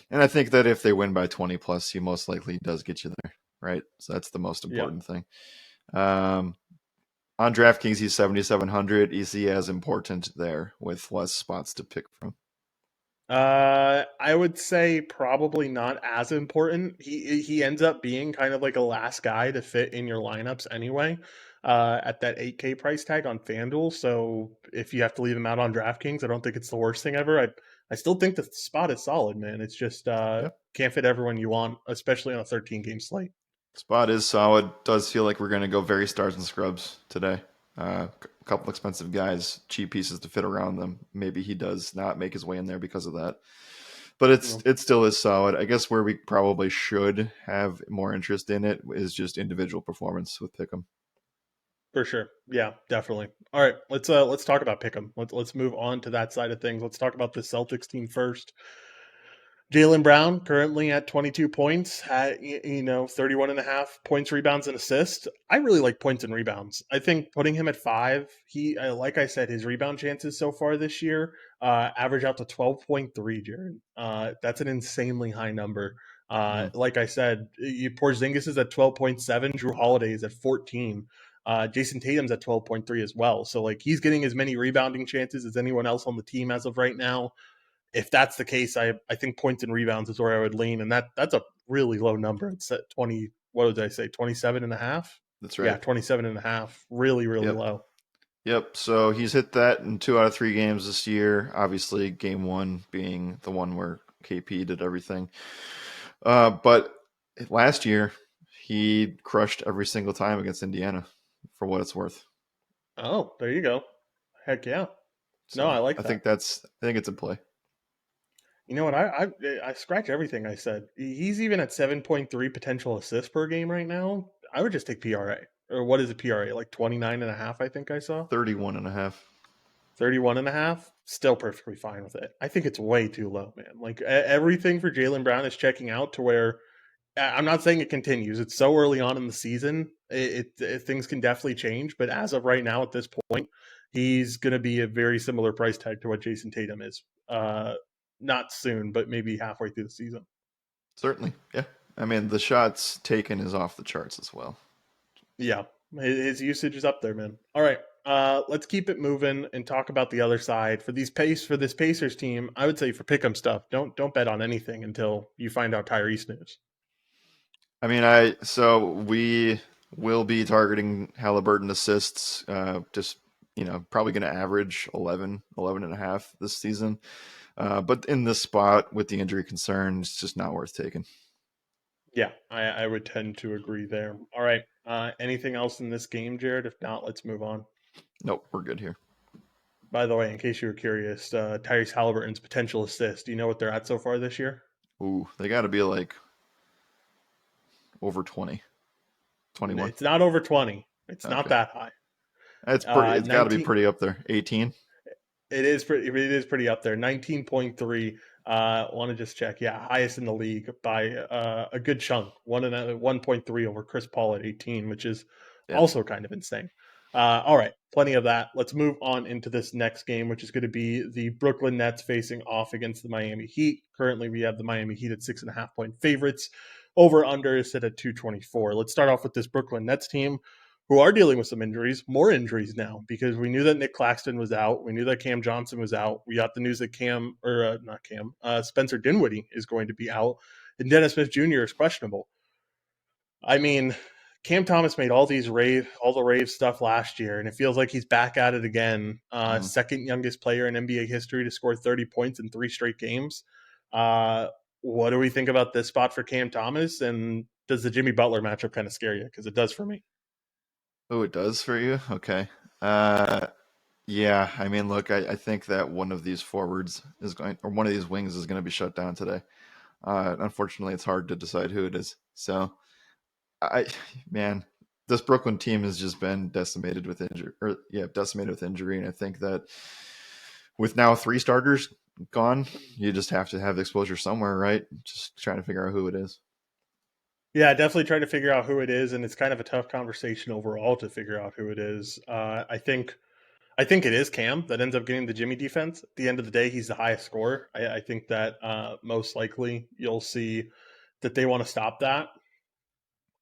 and I think that if they win by 20 plus, he most likely does get you there, right? So that's the most Yeah. important thing. Um, on DraftKings, he's 7,700. Is he as important there with less spots to pick from? I would say probably not as important. He ends up being kind of like a last guy to fit in your lineups anyway. At that 8K price tag on FanDuel. So if you have to leave him out on DraftKings, I don't think it's the worst thing ever. I still think the spot is solid, man. It's just Yep. can't fit everyone you want, especially on a 13 game slate. Spot is solid. Does feel like we're going to go very stars and scrubs today. A couple expensive guys, cheap pieces to fit around them. Maybe he does not make his way in there because of that. But You know, it still is solid. I guess where we probably should have more interest in it is just individual performance with Pick'em. for sure. Yeah, definitely. All right, let's talk about Pick'em. Let's move on to that side of things. Let's talk about the Celtics team first. Jalen Brown currently at 22 points, at 31 and a half points, rebounds, and assists. I really like points and rebounds. I think putting him at 5, like I said, his rebound chances so far this year average out to 12.3, Jared. That's an insanely high number. Mm, Like I said, Porzingis is at 12.7, Drew Holiday is at 14. Jason Tatum's at 12.3 as well. So like he's getting as many rebounding chances as anyone else on the team as of right now. If that's the case, I think points and rebounds is where I would lean. And that's a really low number. It's at 20, what did I say, 27 and a half? that's Yeah, right. 27 and a half. Really, really Yep. low. Yep. So he's hit that in 2 out of 3 games this year. Obviously, game one being the one where KP did everything. But last year, he crushed every single time against Indiana, for what it's worth. Oh, there you go. Heck yeah. No, So I like I that. think it's in play. You know what? I scratch everything I said. He's even at 7.3 potential assists per game right now. I would just take PRA. Or what is a PRA? Like 29 and a half, I think I saw. 31 and a half. 31 and a half, still perfectly fine with it. I think it's way too low, man. Like everything for Jalen Brown is checking out to where I'm not saying it continues. It's so early on in the season. Things can definitely change, but as of right now, at this point, he's going to be a very similar price tag to what Jason Tatum is. Not soon, but maybe halfway through the season. Certainly. Yeah. I mean, the shots taken is off the charts as well. Yeah, his usage is up there, man. All right, let's keep it moving and talk about the other side for this Pacers team. I would say for pick'em stuff, don't bet on anything until you find out Tyrese news. I mean, so we will be targeting Halliburton assists. Just probably going to average 11 and a half this season. But in this spot with the injury concern, it's just not worth taking. Yeah, I would tend to agree there. All right, anything else in this game, Jared? If not, let's move on. Nope, we're good here. By the way, in case you were curious, Tyrese Halliburton's potential assist. Do you know what they're at so far this year? Ooh, they got to be like over 20, 21. It's not over 20. It's not Okay, that high. it's pretty. It's got to be 19. pretty up there. 18. It is pretty up there. 19.3. Want to just check. Yeah, highest in the league by a good chunk. 1.3 over Chris Paul at 18, which is Yeah. also kind of insane. All right, plenty of that. Let's move on into this next game, which is going to be the Brooklyn Nets facing off against the Miami Heat. Currently, we have the Miami Heat at 6.5 point favorites. Over under is set at 224. Let's start off with this Brooklyn Nets team who are dealing with some injuries, more injuries now, because we knew that Nick Claxton was out. We knew that Cam Johnson was out. We got the news that Spencer Dinwiddie is going to be out, and Dennis Smith Jr. is questionable. I mean, Cam Thomas made all the rave stuff last year, and it feels like he's back at it again. Mhm. Second youngest player in NBA history to score 30 points in 3 straight games. Uh, what do we think about this spot for Cam Thomas? And does the Jimmy Butler matchup kind of scare you? Because it does for me. Oh, it does for you? Okay. Uh, yeah, I mean, look, I think that one of these forwards is going, or one of these wings is going to be shut down today. Unfortunately, it's hard to decide who it is. So, I, man, this Brooklyn team has just been decimated with injury, decimated with injury. And I think that with now 3 starters gone, you just have to have exposure somewhere, right? Just trying to figure out who it is. Yeah, definitely try to figure out who it is, and it's kind of a tough conversation overall to figure out who it is. I think it is Cam that ends up getting the Jimmy defense. At the end of the day, he's the highest scorer. I think that most likely you'll see that they want to stop that.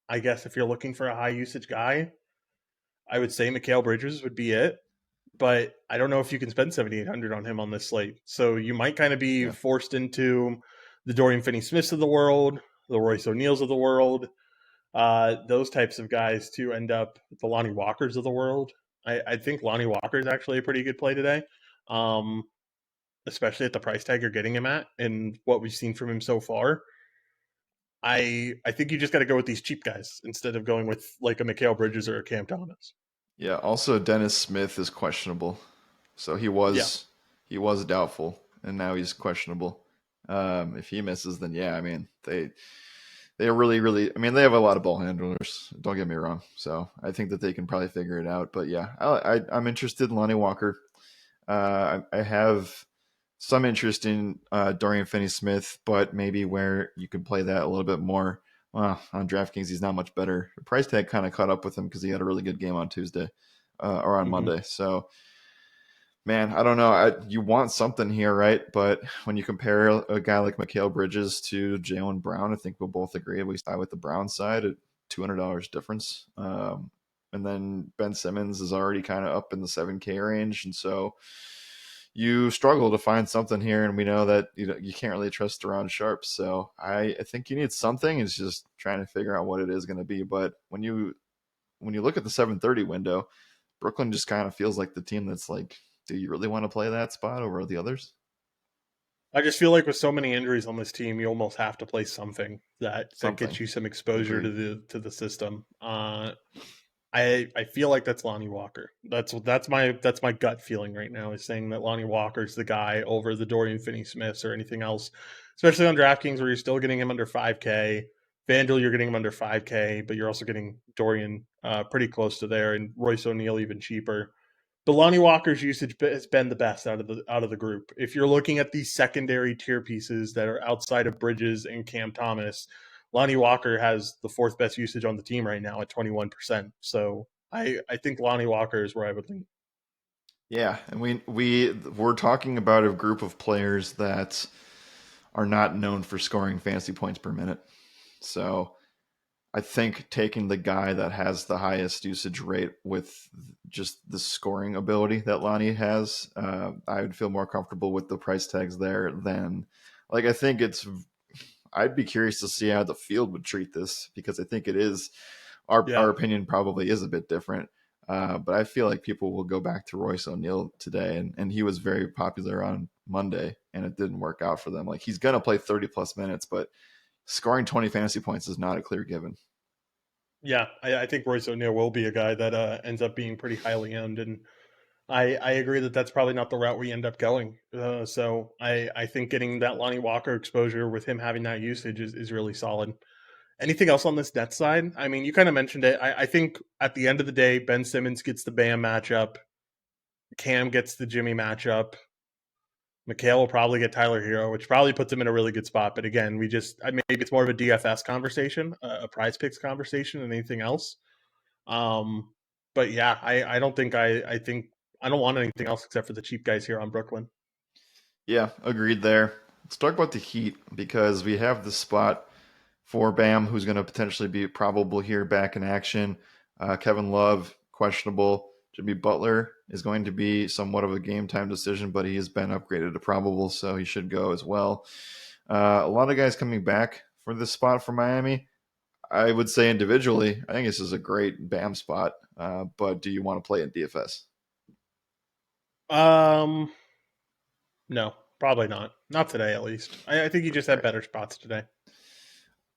I guess if you're looking for a high usage guy, I would say Mikal Bridges would be it. But I don't know if you can spend 7,800 on him on this slate. So you might kind of be Yeah. forced into the Dorian Finney-Smiths of the world, the Royce O'Neals of the world, those types of guys to end up the Lonnie Walkers of the world. I think Lonnie Walker is actually a pretty good play today, um, especially at the price tag you're getting him at and what we've seen from him so far. I think you just got to go with these cheap guys instead of going with like a Mikal Bridges or a Cam Thomas. Yeah. Also, Dennis Smith is questionable, so Yeah, he was doubtful, and now he's questionable. If he misses, then yeah, I mean they are really. I mean, they have a lot of ball handlers. Don't get me wrong. So I think that they can probably figure it out. But yeah, I'm interested in Lonnie Walker. I have some interest in Dorian Finney-Smith, but maybe where you can play that a little bit more. Well, on DraftKings, he's not much better. The price tag kind of caught up with him because he had a really good game on Tuesday or on hmm Monday. So, man, I don't know. You want something here, right? But when you compare a guy like Mikal Bridges to Jaylen Brown, I think we'll both agree, at least I with the Brown side, at $200 difference. And then Ben Simmons is already kind of up in the 7K range. And so you struggle to find something here. And we know that you can't really trust Deron Sharp. So I think you need something. It's just trying to figure out what it is going to be. But when you look at the 7:30 window, Brooklyn just kind of feels like the team that's like, do you really want to play that spot over the others? I just feel like with so many injuries on this team, you almost have to play something that gets Something. you some exposure Agreed. to the system. I feel like that's Lonnie Walker. That's my gut feeling right now is saying that Lonnie Walker's the guy over the Dorian Finney-Smiths or anything else, especially on DraftKings where you're still getting him under 5K. FanDuel, you're getting him under 5K, but you're also getting Dorian pretty close to there, and Royce O'Neal even cheaper. But Lonnie Walker's usage has been the best out of the group. If you're looking at these secondary tier pieces that are outside of Bridges and Cam Thomas, Lonnie Walker has the fourth best usage on the team right now at 21%. So I think Lonnie Walker is where I would lean. Yeah, and we're talking about a group of players that are not known for scoring fantasy points per minute. So I think taking the guy that has the highest usage rate with just the scoring ability that Lonnie has, I would feel more comfortable with the price tags there than like I think it's. I'd be curious to see how the field would treat this because I think it is our Yeah. opinion probably is a bit different. But I feel like people will go back to Royce O'Neal today, and he was very popular on Monday, and it didn't work out for them. Like he's gonna play 30 plus minutes, but scoring 20 fantasy points is not a clear given. Yeah. I think Royce O'Neal will be a guy that ends up being pretty highly owned. And I agree that that's probably not the route we end up going. So I think getting that Lonnie Walker exposure with him having that usage is really solid. Anything else on this net side? I mean, you kind of mentioned it. I think at the end of the day, Ben Simmons gets the Bam matchup. Cam gets the Jimmy matchup. Mikhail will probably get Tyler Hero, which probably puts him in a really good spot. But again, maybe it's more of a DFS conversation, a prize picks conversation than anything else. Um, but yeah, I don't think I think I don't want anything else except for the cheap guys here on Brooklyn. Yeah, agreed there. Let's talk about the Heat because we have the spot for Bam, who's going to potentially be probable here back in action. Kevin Love, questionable. Jimmy Butler is going to be somewhat of a game time decision, but he has been upgraded to probable, so he should go as well. A lot of guys coming back for this spot for Miami. I would say individually, I think this is a great Bam spot, but do you want to play in DFS? Um, no, probably not. Not today, at least. I think you just Okay. had better spots today.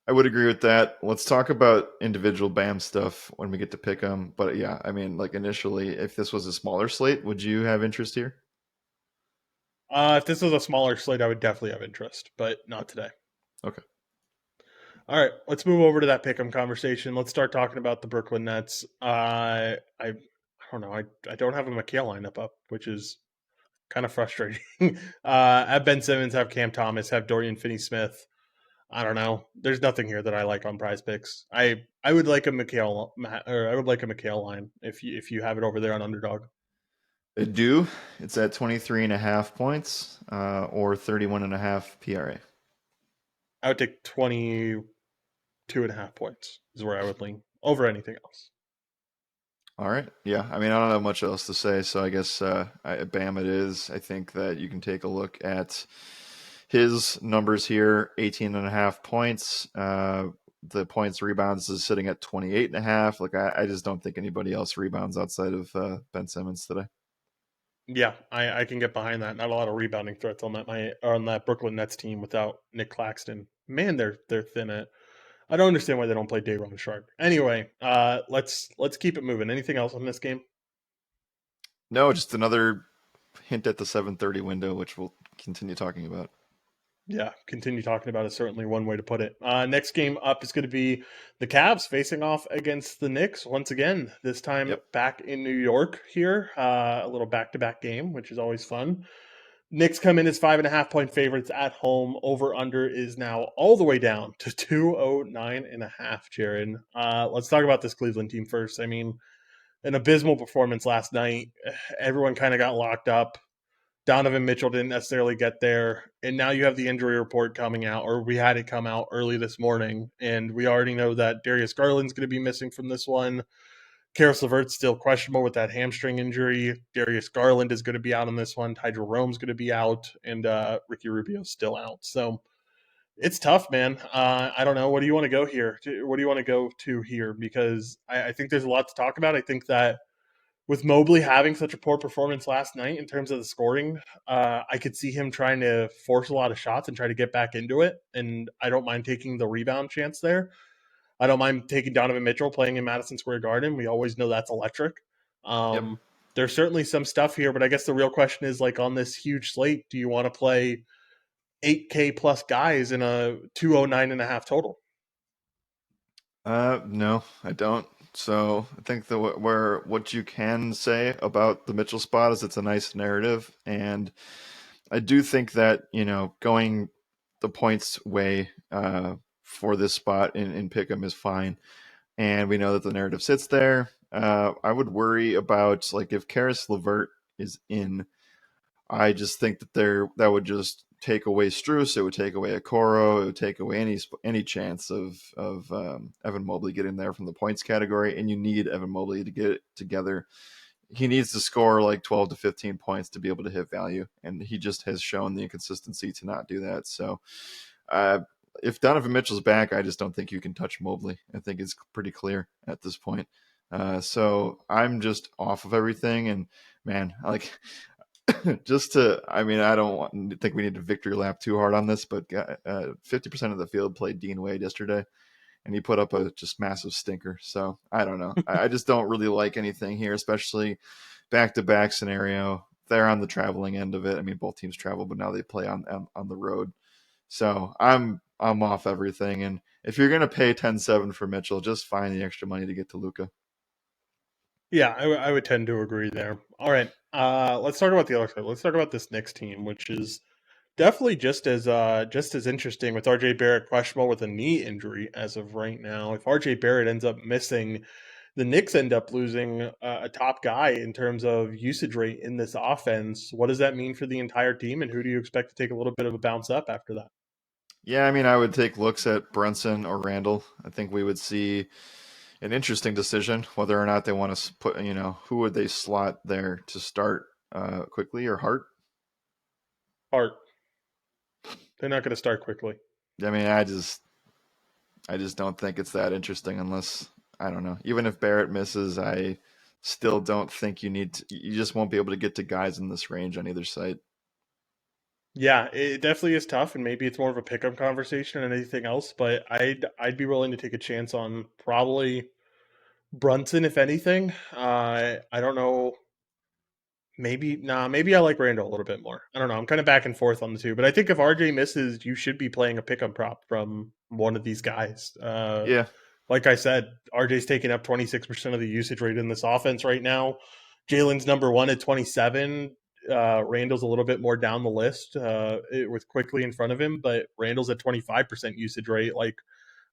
I would agree with that. Let's talk about individual BAM stuff when we get to pick them. But yeah, I mean, like initially, if this was a smaller slate, would you have interest here? If this was a smaller slate, I would definitely have interest, but not today. Okay. All right, let's move over to that pick'em conversation. Let's start talking about the Brooklyn Nets. I don't know. I don't have a McHale lineup up, which is kind of frustrating. Have Ben Simmons, have Cam Thomas, have Dorian Finney-Smith. I don't know. There's nothing here that I like on Prize Picks. I would like a or I would like a McHale line if you have it over there on Underdog. I do. It's at 23.5 points or 31.5 PRA. I would take 22.5 points is where I would lean over anything else. All right. Yeah. I mean, I don't have much else to say, so I guess bam, it is. I think that you can take a look at his numbers here: 18.5 points. The points rebounds is sitting at 28.5. Like I just don't think anybody else rebounds outside of Ben Simmons today. Yeah, I can get behind that. Not a lot of rebounding threats on that Brooklyn Nets team without Nick Claxton. Man, they're thin at. I don't understand why they don't play Day'Ron Sharp. Anyway, let's keep it moving. Anything else on this game? No, just another hint at the 7:30 window, which we'll continue talking about. Yeah, continue talking about it. Certainly one way to put it. Next game up is going to be the Cavs facing off against the Knicks once again. This time Yep. back in New York here. A little back-to-back game, which is always fun. Knicks come in as 5.5 point favorites at home. Over under is now all the way down to 209.5. Jared, let's talk about this Cleveland team first. I mean, an abysmal performance last night. Everyone kind of got locked up. Donovan Mitchell didn't necessarily get there. And now you have the injury report coming out, or we had it come out early this morning. And we already know that Darius Garland's going to be missing from this one. Karis LeVert's still questionable with that hamstring injury. Darius Garland is going to be out on this one. Ty Jerome's going to be out. And Ricky Rubio's still out. So it's tough, man. I don't know. What do you want to go here? What do you want to go to here? Because I think there's a lot to talk about. I think that with Mobley having such a poor performance last night in terms of the scoring, I could see him trying to force a lot of shots and try to get back into it. And I don't mind taking the rebound chance there. I don't mind taking Donovan Mitchell playing in Madison Square Garden. We always know that's electric. Yep. There's certainly some stuff here, but I guess the real question is like on this huge slate, do you want to play 8K plus guys in a 209.5 total? No, I don't. So I think the where what you can say about the Mitchell spot is it's a nice narrative, and I do think that going the points way for this spot in Pick'em is fine, and we know that the narrative sits there. I would worry about like if Karis LeVert is in. I just think that that would just take away Struess. It would take away Okoro. It would take away any chance of Evan Mobley getting there from the points category. And you need Evan Mobley to get it together. He needs to score like 12 to 15 points to be able to hit value, and he just has shown the inconsistency to not do that. So, if Donovan Mitchell's back, I just don't think you can touch Mobley. I think it's pretty clear at this point. So I'm just off of everything, and man, like I mean, I don't think we need to victory lap too hard on this, but 50% of the field played Dean Wade yesterday, and he put up a just massive stinker. So I don't know. I just don't really like anything here, especially back-to-back scenario. They're on the traveling end of it. I mean, both teams travel, but now they play on the road. So I'm off everything. And if you're gonna pay 10-7 for Mitchell, just find the extra money to get to Luka. Yeah, I would tend to agree there. All right, let's talk about the other side. Let's talk about this Knicks team, which is definitely just as interesting with RJ Barrett questionable with a knee injury as of right now. If RJ Barrett ends up missing, the Knicks end up losing a top guy in terms of usage rate in this offense. What does that mean for the entire team, and who do you expect to take a little bit of a bounce up after that? Yeah, I mean, I would take looks at Brunson or Randall. I think we would see an interesting decision whether or not they want to put, who would they slot there to start quickly or Hart? Art, they're not going to start quickly. I mean, I just don't think it's that interesting unless I don't know. Even if Barrett misses, I still don't think you just won't be able to get to guys in this range on either side. Yeah, it definitely is tough, and maybe it's more of a pickup conversation than anything else. But I'd be willing to take a chance on probably Brunson, if anything. I don't know. Maybe I like Randall a little bit more. I don't know. I'm kind of back and forth on the two, but I think if RJ misses, you should be playing a pickup prop from one of these guys. Yeah, Like I said, RJ's taking up 26% of the usage rate in this offense right now. Jalen's number one at 27. Randall's a little bit more down the list with quickly in front of him, but Randall's at 25% usage rate. Like,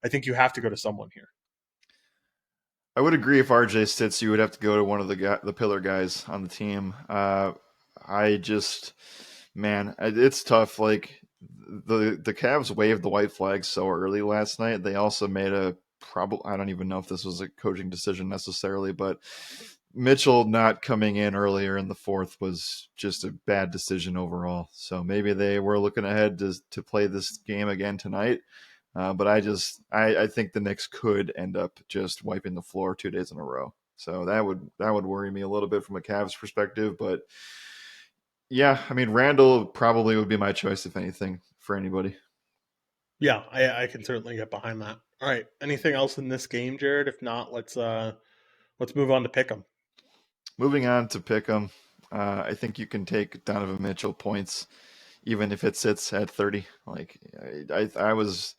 I think you have to go to someone here. I would agree if RJ sits, you would have to go to one of the pillar guys on the team. I just, man, it's tough. Like the Cavs waved the white flag so early last night. They also made a probably, I don't even know if this was a coaching decision necessarily, but Mitchell not coming in earlier in the fourth was just a bad decision overall. So maybe they were looking ahead to play this game again tonight. But I think the Knicks could end up just wiping the floor 2 days in a row. So that would worry me a little bit from a Cavs perspective. But yeah, I mean Randall probably would be my choice if anything for anybody. Yeah, I can certainly get behind that. All right. Anything else in this game, Jared? If not, let's move on to pick 'em. Moving on to Pick'em, I think you can take Donovan Mitchell points even if it sits at 30. Like I was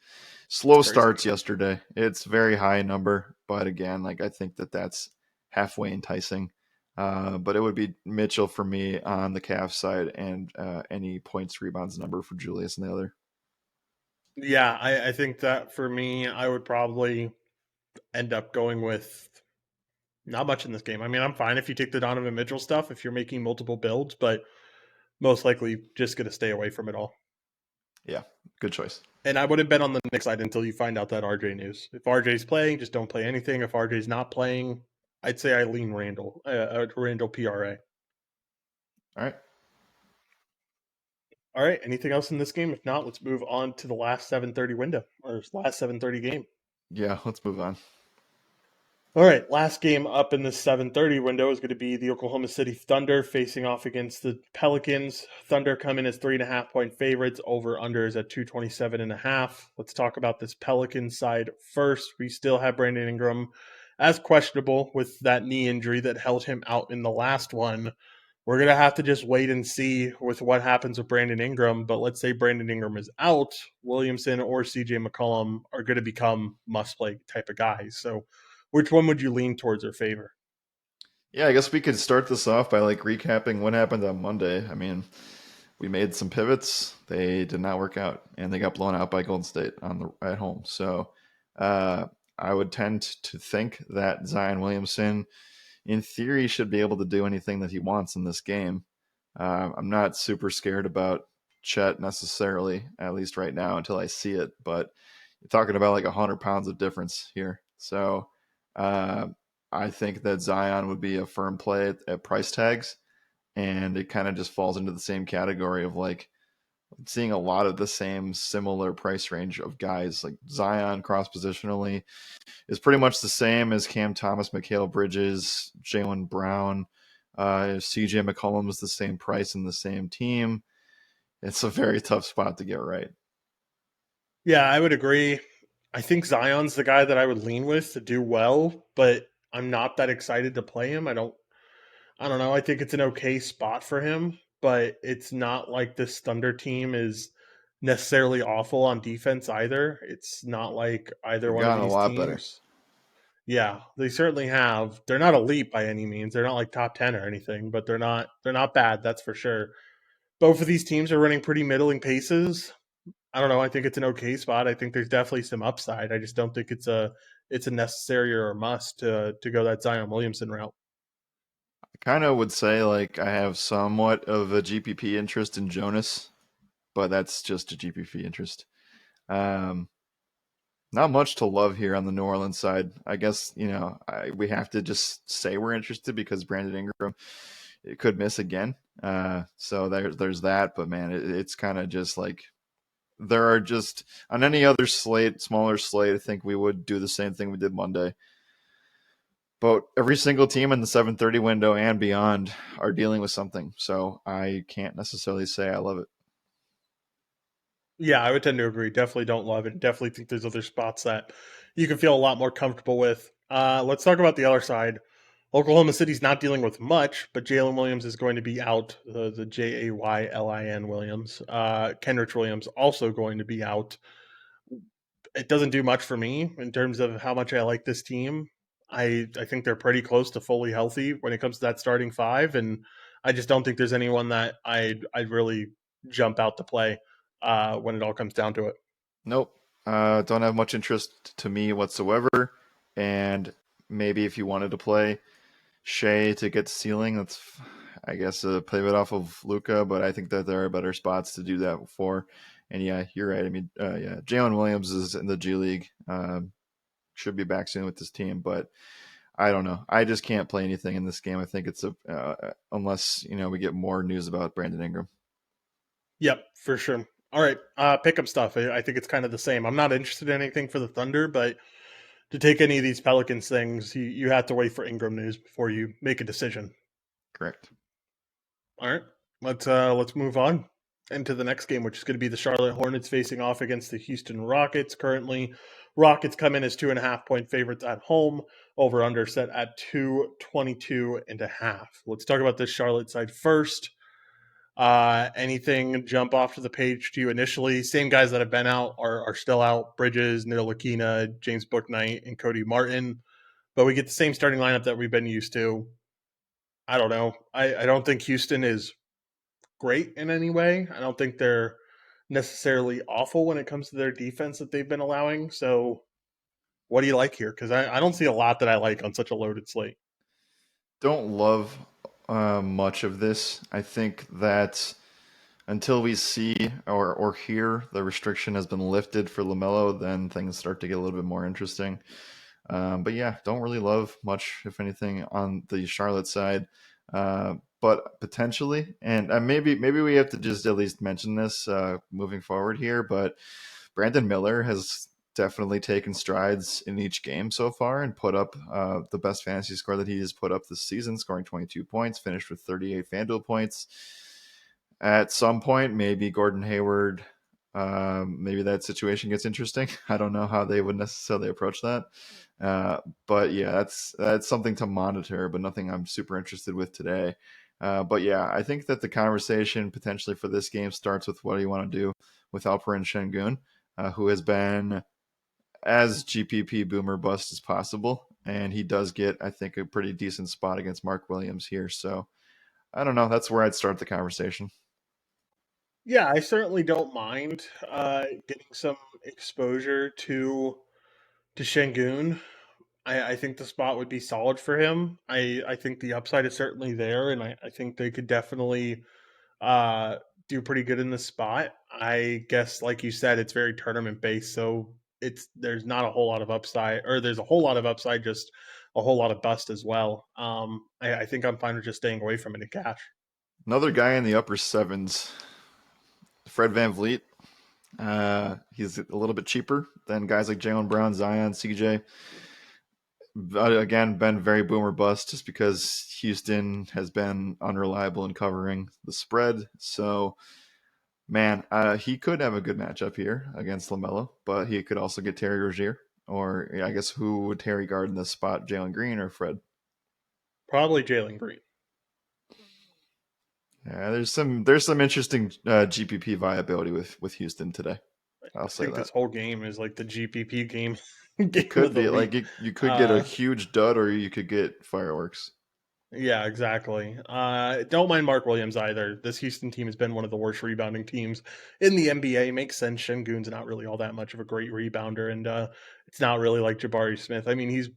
It's slow crazy. starts yesterday. It's very high number, but again, like I think that's halfway enticing. But it would be Mitchell for me on the Cavs side, and any points rebounds number for Julius and the other. Yeah, I think that for me, I would probably end up going with not much in this game. I mean, I'm fine if you take the Donovan Mitchell stuff if you're making multiple builds, but most likely just going to stay away from it all. Yeah, good choice. And I wouldn't bet on the Knicks side until you find out that RJ news. If RJ's playing, just don't play anything. If RJ's not playing, I'd say I lean Randall PRA. All right. All right. Anything else in this game? If not, let's move on to the last 7:30 window or last 7:30 game. Yeah, let's move on. All right, last game up in the 7:30 window is going to be the Oklahoma City Thunder facing off against the Pelicans. Thunder come in as 3.5 point favorites. Over under is at 227.5. Let's talk about this Pelicans side first. We still have Brandon Ingram as questionable with that knee injury that held him out in the last one. We're going to have to just wait and see with what happens with Brandon Ingram. But let's say Brandon Ingram is out, Williamson or CJ McCollum are going to become must play type of guys. So, which one would you lean towards or favor? Yeah, I guess we could start this off by like recapping what happened on Monday. I mean, we made some pivots. They did not work out, and they got blown out by Golden State at home. So uh, I would tend to think that Zion Williamson, in theory, should be able to do anything that he wants in this game. I'm not super scared about Chet necessarily, at least right now, until I see it. But you're talking about like 100 pounds of difference here. So uh, I think that Zion would be a firm play at price tags, and it kind of just falls into the same category of like seeing a lot of the same similar price range of guys. Like Zion cross positionally is pretty much the same as Cam Thomas, Mikal Bridges, Jalen Brown. CJ McCollum is the same price in the same team. It's a very tough spot to get right. Yeah, I would agree. I think Zion's the guy that I would lean with to do well, but I'm not that excited to play him. I don't know. I think it's an okay spot for him, but it's not like this Thunder team is necessarily awful on defense either. It's not like either They've one of gotten a these lot better. teams. Yeah, they certainly have. They're not elite by any means. They're not like top 10 or anything, but they're not bad, that's for sure. Both of these teams are running pretty middling paces. I don't know. I think it's an okay spot. I think there's definitely some upside. I just don't think it's a necessary or a must to go that Zion Williamson route. I kind of would say like I have somewhat of a GPP interest in Jonas, but that's just a GPP interest. Um, Not much to love here on the New Orleans side. I guess we have to just say we're interested because Brandon Ingram it could miss again. So there's that. But man, it's kind of just like there are just on any other slate, smaller slate. I think we would do the same thing we did Monday. But every single team in the 7:30 window and beyond are dealing with something. So I can't necessarily say I love it. Yeah, I would tend to agree. Definitely don't love it. Definitely think there's other spots that you can feel a lot more comfortable with. Let's talk about the other side. Oklahoma City's not dealing with much, but Jalen Williams is going to be out. The Jaylin Williams. Kenrich Williams also going to be out. It doesn't do much for me in terms of how much I like this team. I think they're pretty close to fully healthy when it comes to that starting five, and I just don't think there's anyone that I'd really jump out to play when it all comes down to it. Nope. Don't have much interest to me whatsoever. And maybe if you wanted to play Shea to get ceiling, that's I guess a pivot off of Luca, but I think that there are better spots to do that for. And yeah, you're right. I mean, yeah, Jalen Williams is in the G League. Should be back soon with this team, but I don't know. I just can't play anything in this game. I think it's a unless we get more news about Brandon Ingram. Yep, for sure. All right, pick up stuff. I think it's kind of the same. I'm not interested in anything for the Thunder, but to take any of these Pelicans things, you have to wait for Ingram news before you make a decision. Correct. All right, let's move on into the next game, which is going to be the Charlotte Hornets facing off against the Houston Rockets. Currently, Rockets come in as 2.5-point favorites at home. Over under set at 222.5. Let's talk about this Charlotte side first. Anything jump off to the page to you initially? Same guys that have been out are still out: Bridges, Ntilikina, James Bouknight, and Cody Martin. But we get the same starting lineup that we've been used to. I don't know. I don't think Houston is great in any way. I don't think they're necessarily awful when it comes to their defense that they've been allowing. So, what do you like here? Because I don't see a lot that I like on such a loaded slate. Don't love much of this. I think that until we see or hear the restriction has been lifted for LaMelo, then things start to get a little bit more interesting. But yeah, don't really love much, if anything, on the Charlotte side. But potentially, and maybe we have to just at least mention this moving forward here. But Brandon Miller has definitely taken strides in each game so far and put up the best fantasy score that he has put up this season, scoring 22 points, finished with 38 FanDuel points. At some point, maybe Gordon Hayward, maybe that situation gets interesting. I don't know how they would necessarily approach that. But yeah, that's something to monitor, but nothing I'm super interested with today. But yeah, I think that the conversation potentially for this game starts with what do you want to do with Alperen Şengün, who has been as GPP boomer bust as possible. And he does get, I think, a pretty decent spot against Mark Williams here. So I don't know. That's where I'd start the conversation. Yeah, I certainly don't mind getting some exposure to Şengün. I think the spot would be solid for him. I think the upside is certainly there, and I think they could definitely uh, do pretty good in the spot. I guess, like you said, it's very tournament based, so there's not a whole lot of upside, or there's a whole lot of upside, just a whole lot of bust as well. I think I'm fine with just staying away from it in cash. Another guy in the upper sevens, Fred VanVleet. He's a little bit cheaper than guys like Jaylen Brown, Zion, CJ. Again, been very boomer bust just because Houston has been unreliable in covering the spread. So, man, he could have a good matchup here against LaMelo, but he could also get Terry Rozier. Or I guess who would Terry guard in this spot, Jalen Green or Fred? Probably Jalen Green. Yeah, there's some interesting GPP viability with Houston today. I'll I say think that. this whole game is like the GPP game It game could of the be like week. you could get a Uh, huge dud or you could get fireworks. Yeah, exactly. Don't mind Mark Williams either. This Houston team has been one of the worst rebounding teams in the NBA. Makes sense. Şengün's not really all that much of a great rebounder, and it's not really like Jabari Smith. I mean, he's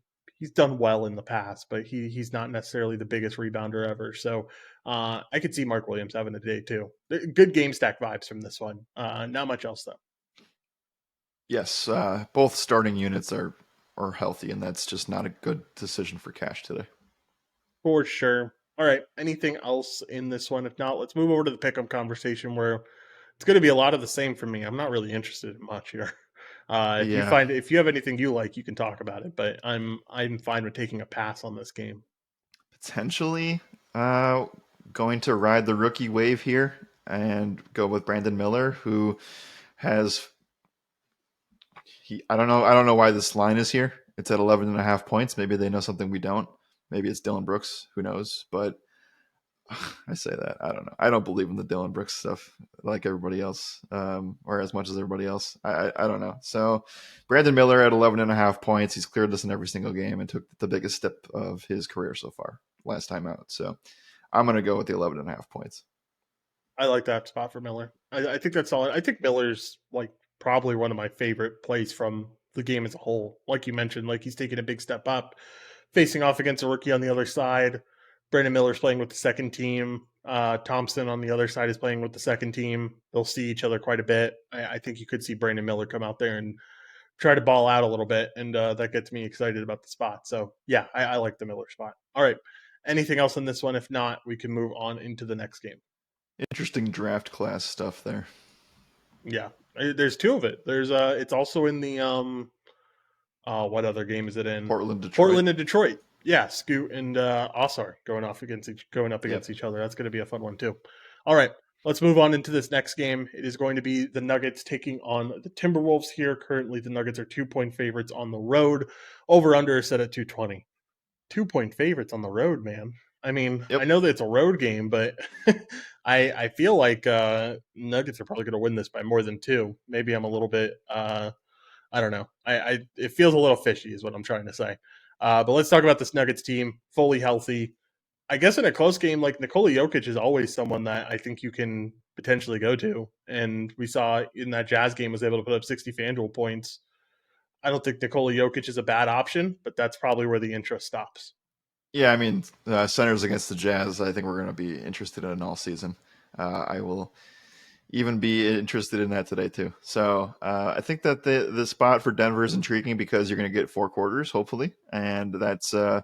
done well in the past, but he's not necessarily the biggest rebounder ever. So I could see Mark Williams having a day too. Good game stack vibes from this one. Not much else though. Yes, both starting units are healthy, and that's just not a good decision for cash today. For sure. All right. Anything else in this one? If not, let's move over to the pickup conversation where it's going to be a lot of the same for me. I'm not really interested in much here. Yeah, If you have anything you like, you can talk about it. But I'm fine with taking a pass on this game. potentially uh, going to ride the rookie wave here and go with Brandon Miller, who has I don't know why this line is here. It's at 11.5 points. Maybe they know something we don't. Maybe it's Dylan Brooks. Who knows? But I say that. I don't know. I don't believe in the Dylan Brooks stuff like everybody else, or as much as everybody else. I don't know. So Brandon Miller at 11.5 points. He's cleared this in every single game and took the biggest step of his career so far last time out. So I'm going to go with the 11.5 points. I like that spot for Miller. I think that's solid. I think Miller's like probably one of my favorite plays from the game as a whole. Like you mentioned, like he's taking a big step up, facing off against a rookie on the other side. Brandon Miller's playing with the second team. Thompson on the other side is playing with the second team. They'll see each other quite a bit. I think you could see Brandon Miller come out there and try to ball out a little bit, and that gets me excited about the spot. So yeah, I like the Miller spot. All right. Anything else in this one? If not, we can move on into the next game. Interesting draft class stuff there. Yeah, there's two of it. There's it's also in the what other game is it in? Portland, Detroit. Portland and Detroit. Yeah, Scoot and Osar going up Yep. against each other. That's going to be a fun one too. All right, let's move on into this next game. It is going to be the Nuggets taking on the Timberwolves here. Currently, the Nuggets are 2-point favorites on the road. Over under is set at 220. 2-point favorites on the road, man. I mean, I Yep. know that it's a road game, but I feel like Nuggets are probably going to win this by more than two. Maybe I'm a little bit I don't know. I it feels a little fishy, is what I'm trying to say. But let's talk about this Nuggets team, fully healthy. I guess in a close game, like Nikola Jokic is always someone that I think you can potentially go to, and we saw in that Jazz game was able to put up 60 FanDuel points. I don't think Nikola Jokic is a bad option, but that's probably where the interest stops. Yeah, I mean, centers against the Jazz, I think we're going to be interested in all season. I will even be interested in that today too. So I think that the spot for Denver is intriguing because you're going to get 4 quarters, hopefully, and that's a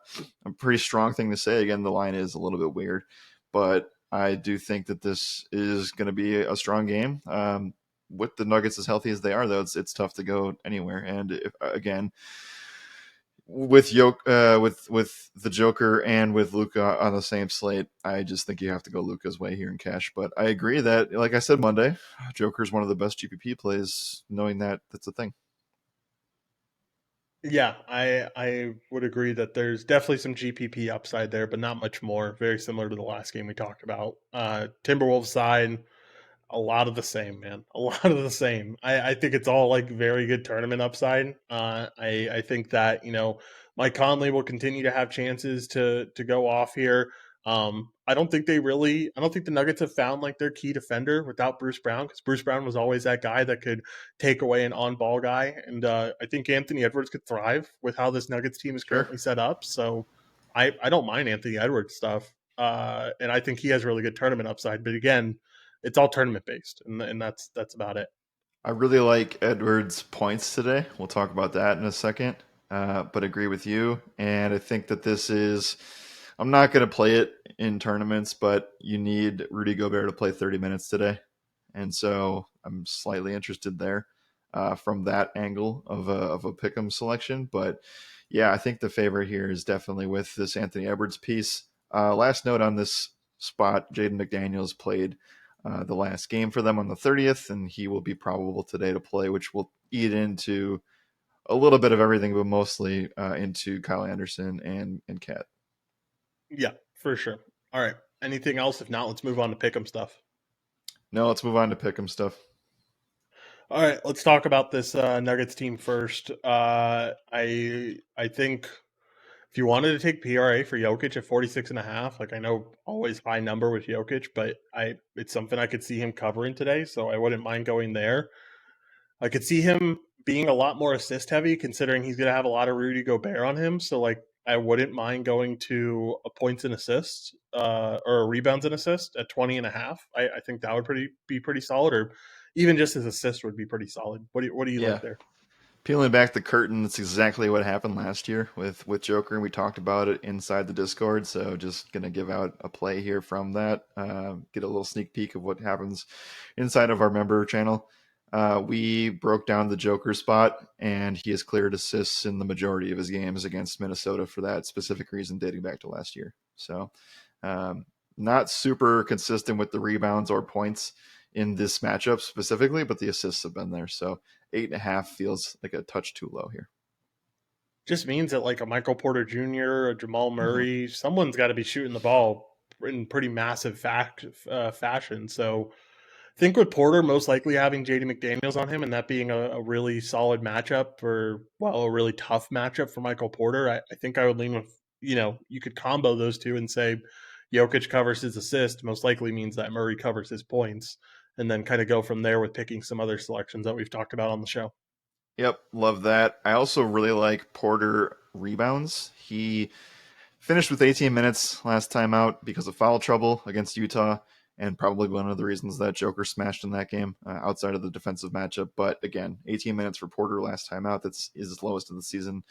pretty strong thing to say. Again, the line is a little bit weird, but I do think that this is going to be a strong game. With the Nuggets as healthy as they are, though, it's tough to go anywhere. And again, with the Joker and with Luka on the same slate, I just think you have to go Luka's way here in cash. But I agree that, like I said Monday, Joker's one of the best GPP plays. Knowing that that's a thing. Yeah, I would agree that there's definitely some GPP upside there, but not much more. Very similar to the last game we talked about. Timberwolves side, a lot of the same, man. A lot of the same. I think it's all like very good tournament upside. I think that Mike Conley will continue to have chances to go off here. I don't think the Nuggets have found like their key defender without Bruce Brown, because Bruce Brown was always that guy that could take away an on ball guy, and I think Anthony Edwards could thrive with how this Nuggets team is Sure. currently set up. So I don't mind Anthony Edwards stuff, and I think he has really good tournament upside. But again, it's all tournament based, and that's about it. I really like Edwards' points today. We'll talk about that in a second, but agree with you. And I think that this is. I'm not going to play it in tournaments, but you need Rudy Gobert to play 30 minutes today, and so I'm slightly interested there from that angle of a pick'em selection. But yeah, I think the favorite here is definitely with this Anthony Edwards piece. Last note on this spot: Jaden McDaniels played the last game for them on the 30th, and he will be probable today to play, which will eat into a little bit of everything, but mostly into Kyle Anderson and Cat. Yeah, for sure. All right. Anything else? If not, let's move on to pick'em stuff. No, let's move on to pick'em stuff. All right, let's talk about this Nuggets team first. I think if you wanted to take PRA for Jokic at 46.5, like I know always high number with Jokic, but it's something I could see him covering today, so I wouldn't mind going there. I could see him being a lot more assist heavy, considering he's going to have a lot of Rudy Gobert on him. So, like, I wouldn't mind going to a points and assists or a rebounds and assist at 20.5. I think that would be pretty solid, or even just his assist would be pretty solid. What do you Yeah. like there? Peeling back the curtain, that's exactly what happened last year with Joker, and we talked about it inside the Discord. So just gonna give out a play here from that. Get a little sneak peek of what happens inside of our member channel. We broke down the Joker spot, and he has cleared assists in the majority of his games against Minnesota for that specific reason, dating back to last year. So, um, not super consistent with the rebounds or points in this matchup specifically, but the assists have been there. So 8.5 feels like a touch too low here. Just means that like a Michael Porter Jr., a Jamal Mm-hmm. Murray, someone's got to be shooting the ball in pretty massive fashion. So I think with Porter most likely having JD McDaniels on him and that being a really solid matchup a really tough matchup for Michael Porter, I think I would lean with, you could combo those two and say Jokic covers his assist, most likely means that Murray covers his points, and then kind of go from there with picking some other selections that we've talked about on the show. Yep, love that. I also really like Porter rebounds. He finished with 18 minutes last time out because of foul trouble against Utah, and probably one of the reasons that Joker smashed in that game outside of the defensive matchup. But again, 18 minutes for Porter last time out. That's his lowest of the season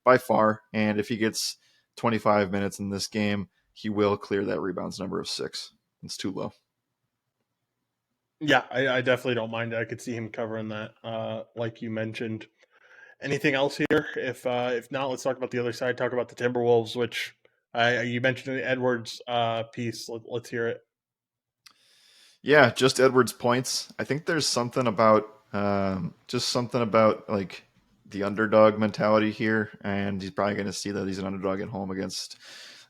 by far. And if he gets 25 minutes in this game, he will clear that rebounds number of 6. It's too low. Yeah, I definitely don't mind it. I could see him covering that, like you mentioned. Anything else here? If not, let's talk about the other side. Talk about the Timberwolves, which you mentioned the Edwards piece. Let's hear it. Yeah, just Edwards points. I think there's something about like the underdog mentality here, and he's probably going to see that he's an underdog at home against.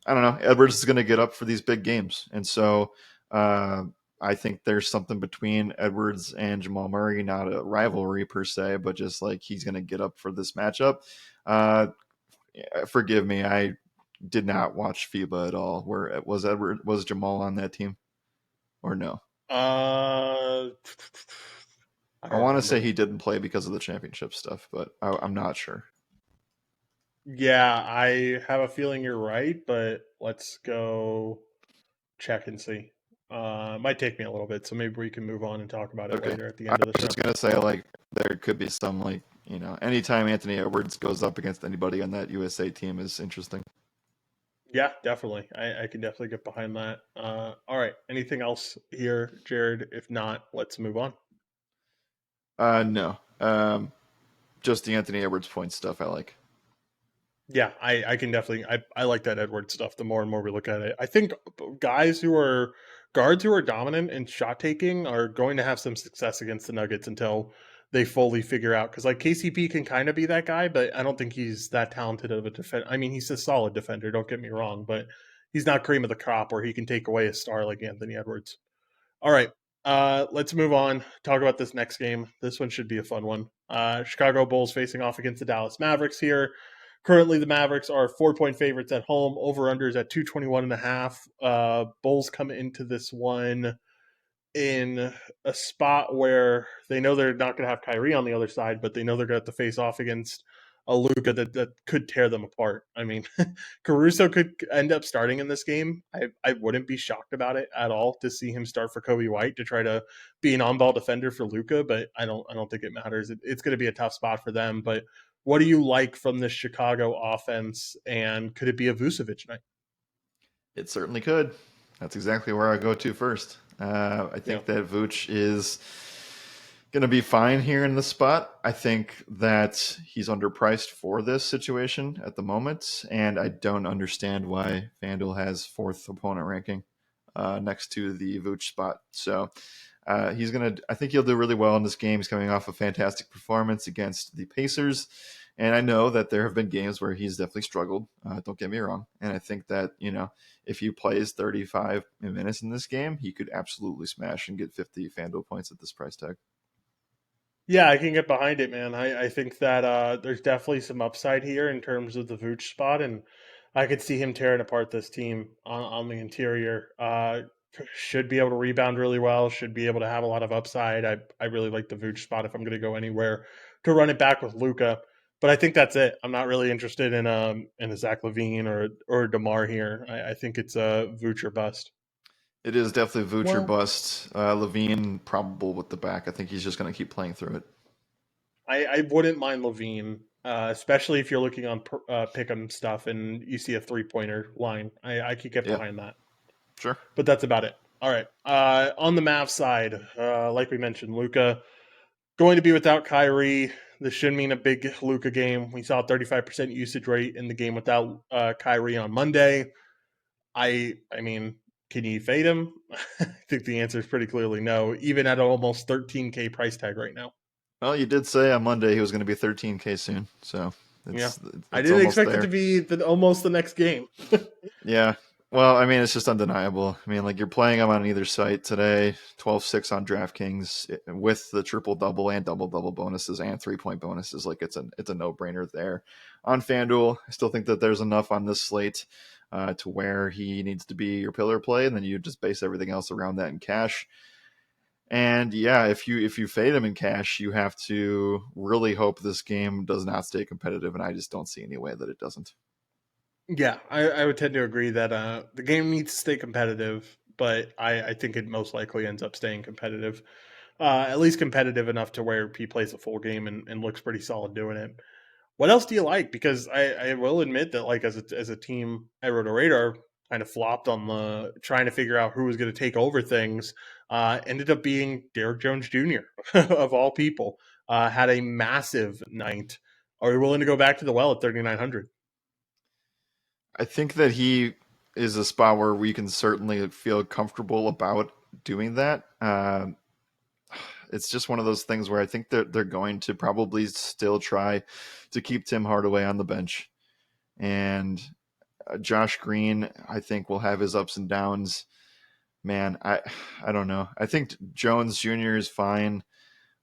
I don't know. Edwards is going to get up for these big games, and so uh, I think there's something between Edwards and Jamal Murray, not a rivalry per se, but just like he's going to get up for this matchup. Uh, Forgive me, I did not watch FIBA at all. Where was Jamal on that team or no? Uh, I I don't want to say remember. he didn't play because of the championship stuff, but I'm not sure. Yeah, I have a feeling you're right, but let's go check and see. It might take me a little bit, so maybe we can move on and talk about it Okay. later at the I end of the was show. just going to say, like, there could be some, like, anytime Anthony Edwards goes up against anybody on that USA team is interesting. Yeah, definitely. I can definitely get behind that. All right. Anything else here, Jared? If not, let's move on. No. Just the Anthony Edwards point stuff I like. Yeah, I can definitely I like that Edwards stuff. The more and more we look at it, I think guys who are guards who are dominant in shot taking are going to have some success against the Nuggets until they fully figure out. Because like KCP can kind of be that guy, but I don't think he's that talented of a defender. I mean, he's a solid defender. Don't get me wrong, but he's not cream of the crop where he can take away a star like Anthony Edwards. All right. Let's move on. Talk about this next game. This one should be a fun one. Chicago Bulls facing off against the Dallas Mavericks here. Currently, the Mavericks are 4-point favorites at home. Over-unders at 221.5. Bulls come into this one in a spot where they know they're not going to have Kyrie on the other side, but they know they're going to have to face off against a Luka that could tear them apart. I mean, Caruso could end up starting in this game. I wouldn't be shocked about it at all to see him start for Kobe White to try to be an on-ball defender for Luka, but I don't think it matters. It's going to be a tough spot for them. But what do you like from this Chicago offense, and could it be a Vucevic night? It certainly could. That's exactly where I go to first. I Yeah. think that Vooch is going to be fine here in this spot. I think that he's underpriced for this situation at the moment, and I don't understand why FanDuel has 4th opponent ranking next to the Vooch spot. So I think he'll do really well in this game. He's coming off a fantastic performance against the Pacers. And I know that there have been games where he's definitely struggled. Don't get me wrong. And I think that, if he plays 35 minutes in this game, he could absolutely smash and get 50 FanDuel points at this price tag. Yeah, I can get behind it, man. I think that there's definitely some upside here in terms of the Vooch spot, and I could see him tearing apart this team on the interior. Should be able to rebound really well. Should be able to have a lot of upside. I really like the Vooch spot if I'm going to go anywhere to run it back with Luca. But I think that's it. I'm not really interested in a Zach Levine or Demar here. I think it's a Vooch or bust. It is definitely Vooch or Well, bust. Levine probable with the back. I think he's just going to keep playing through it. I wouldn't mind Levine, especially if you're looking on pick'em stuff and you see a 3-pointer line. I could get Yeah, behind that, sure. but that's about it. All right. On the Mavs side, like we mentioned, Luca going to be without Kyrie. This should mean a big Luca game. We saw a 35% usage rate in the game without Kyrie on Monday. I mean, can you fade him? I think the answer is pretty clearly no, even at almost 13K price tag right now. Well, you did say on Monday he was going to be 13K soon, so Yeah. it's I it's didn't almost expect it to there. be almost the next game. Yeah. Well, I mean, it's just undeniable. I mean, like you're playing them on either site today, 12-6 on DraftKings with the triple double and double double bonuses and 3-point bonuses. Like it's a no brainer there. On FanDuel, I still think that there's enough on this slate to where he needs to be your pillar play, and then you just base everything else around that in cash. And yeah, if you fade him in cash, you have to really hope this game does not stay competitive, and I just don't see any way that it doesn't. Yeah, I would tend to agree that the game needs to stay competitive, but I think it most likely ends up staying competitive. At least competitive enough to where he plays a full game and looks pretty solid doing it. What else do you like? Because I will admit that like as a team at RotoRadar kind of flopped on the trying to figure out who was going to take over things. Ended up being Derek Jones Jr. of all people. Had a massive night. Are you willing to go back to the well at 3,900? I think that he is a spot where we can certainly feel comfortable about doing that. It's just one of those things where I think that they're going to probably still try to keep Tim Hardaway on the bench. And Josh Green, I think, will have his ups and downs. Man, I don't know. I think Jones Jr. is fine.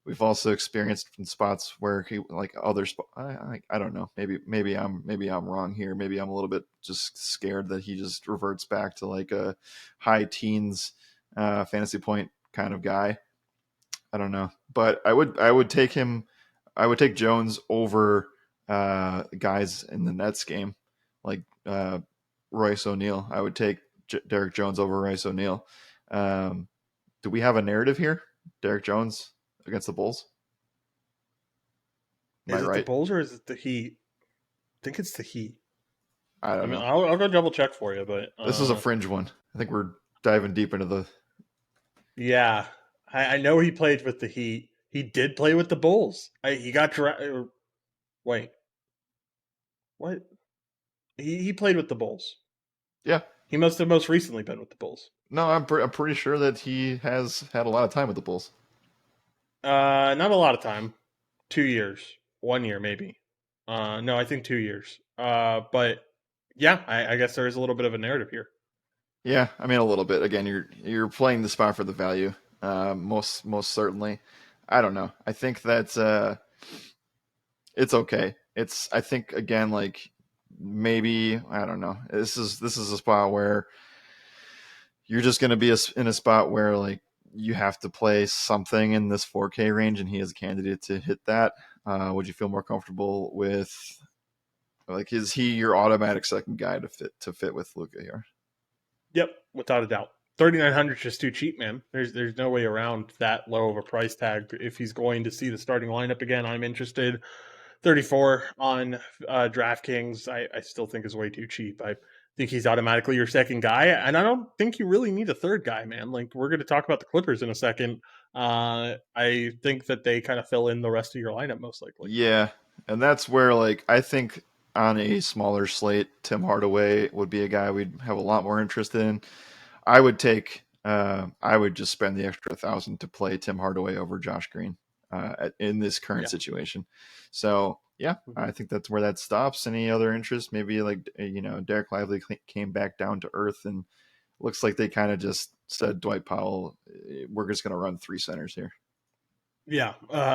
We've also experienced in spots where he like other spots. I don't know. Maybe I'm wrong here. Maybe I'm a little bit just scared that he just reverts back to like a high teens fantasy point kind of guy. I don't know, but I would take him. I would take Jones over guys in the Nets game, like Royce O'Neal. I would take Derek Jones over Royce O'Neal. Um, do we have a narrative here? Derek Jones against the Bulls. Am I Is it the right? Bulls or is it the Heat? I think it's the Heat. I I don't mean, know. I'll go double check for you, but This is a fringe one. I think we're diving deep into the. yeah, I know he played with the Heat. He did play with the Bulls. He got wait, what? He played with the Bulls. Yeah. He must have most recently been with the Bulls. No, I'm pretty sure that he has had a lot of time with the Bulls. Not a lot of time. 2 years, 1 year maybe. No, I think 2 years. But yeah, I guess there is a little bit of a narrative here. Yeah, I mean a little bit. Again, you're playing the spot for the value. Most certainly. I don't know. I think that it's okay. It's I think again like maybe I don't know. This is a spot where you're just going to be in a spot where like you have to play something in this 4K range, and he is a candidate to hit that. Would you feel more comfortable with like is he your automatic second guy to fit with Luka here? Yep, without a doubt. 3,900 is just too cheap, man. There's no way around that low of a price tag. If he's going to see the starting lineup again, I'm interested. 34 on DraftKings, I still think is way too cheap. I think he's automatically your second guy, and I don't think you really need a third guy, man. Like we're going to talk about the Clippers in a second. I think that they kind of fill in the rest of your lineup most likely. Yeah, and that's where like I think on a smaller slate, Tim Hardaway would be a guy we'd have a lot more interest in. I would take. I would just spend the extra 1,000 to play Tim Hardaway over Josh Green in this current Yeah. situation. So yeah, Mhm. I think that's where that stops. Any other interest? Maybe like Derek Lively came back down to earth, and looks like they kind of just said Dwight Powell, we're just going to run three centers here. Yeah,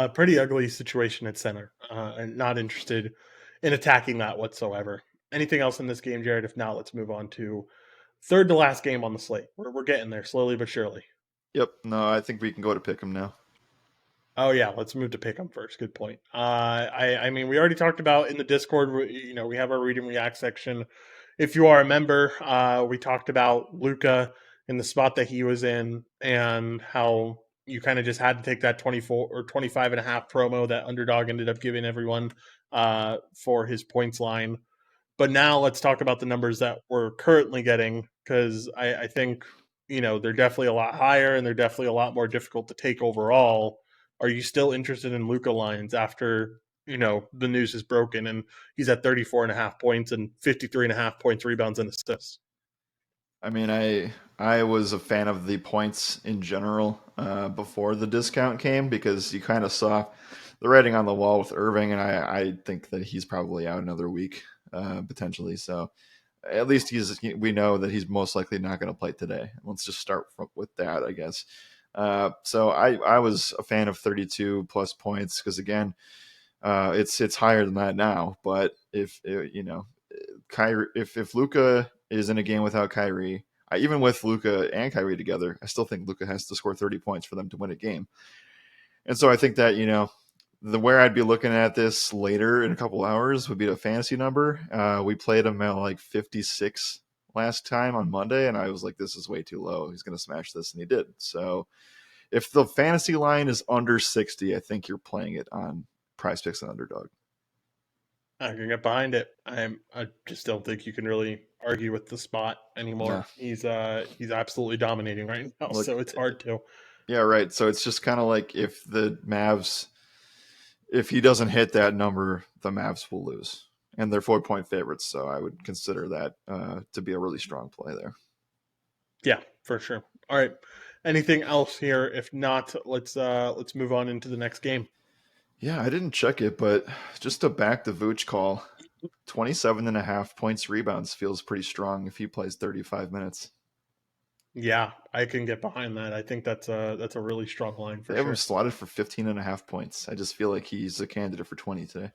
pretty ugly situation at center, and not interested in attacking that whatsoever. Anything else in this game, Jared? If not, let's move on to third to last game on the slate. We're getting there slowly but surely. Yep. No, I think we can go to pick him now. Oh yeah, let's move to pick 'em first. Good point. I mean, we already talked about in the Discord. We have our read and react section. If you are a member, we talked about Luca in the spot that he was in, and how you kind of just had to take that 24 or 25 and a half promo that Underdog ended up giving everyone for his points line. But now let's talk about the numbers that we're currently getting, because I think they're definitely a lot higher and they're definitely a lot more difficult to take overall. Are you still interested in Luca lines after the news is broken and he's at 34 and a half points and 53 and a half points, rebounds, and assists? I mean, I was a fan of the points in general before the discount came because you kind of saw the writing on the wall with Irving, and I think that he's probably out another week potentially. So at least we know that he's most likely not going to play today. Let's just start with that, I guess. So I was a fan of 32 plus points because again, it's higher than that now. But if Kyrie, if Luka is in a game without Kyrie. Even with Luka and Kyrie together, I still think Luka has to score 30 points for them to win a game. And so I think that, the where I'd be looking at this later in a couple hours would be a fantasy number. We played him at like 56 last time on Monday, and I was like, this is way too low. He's going to smash this, and he did. So if the fantasy line is under 60, I think you're playing it on PrizePicks and Underdog. I can get behind it. I just don't think you can really argue with the spot Nah, anymore. He's absolutely dominating right now, look, so it's hard to. yeah, right. So it's just kind of like if he doesn't hit that number, the Mavs will lose. And they're 4-point favorites, so I would consider that to be a really strong play there. Yeah, for sure. All right. Anything else here? If not, let's move on into the next game. Yeah, I didn't check it, but just to back the Vooch call, 27.5 points rebounds feels pretty strong if he plays 35 minutes. Yeah, I can get behind that. I think that's a really strong line They for have him sure. slotted for 15.5 points. I just feel like he's a candidate for 20 today.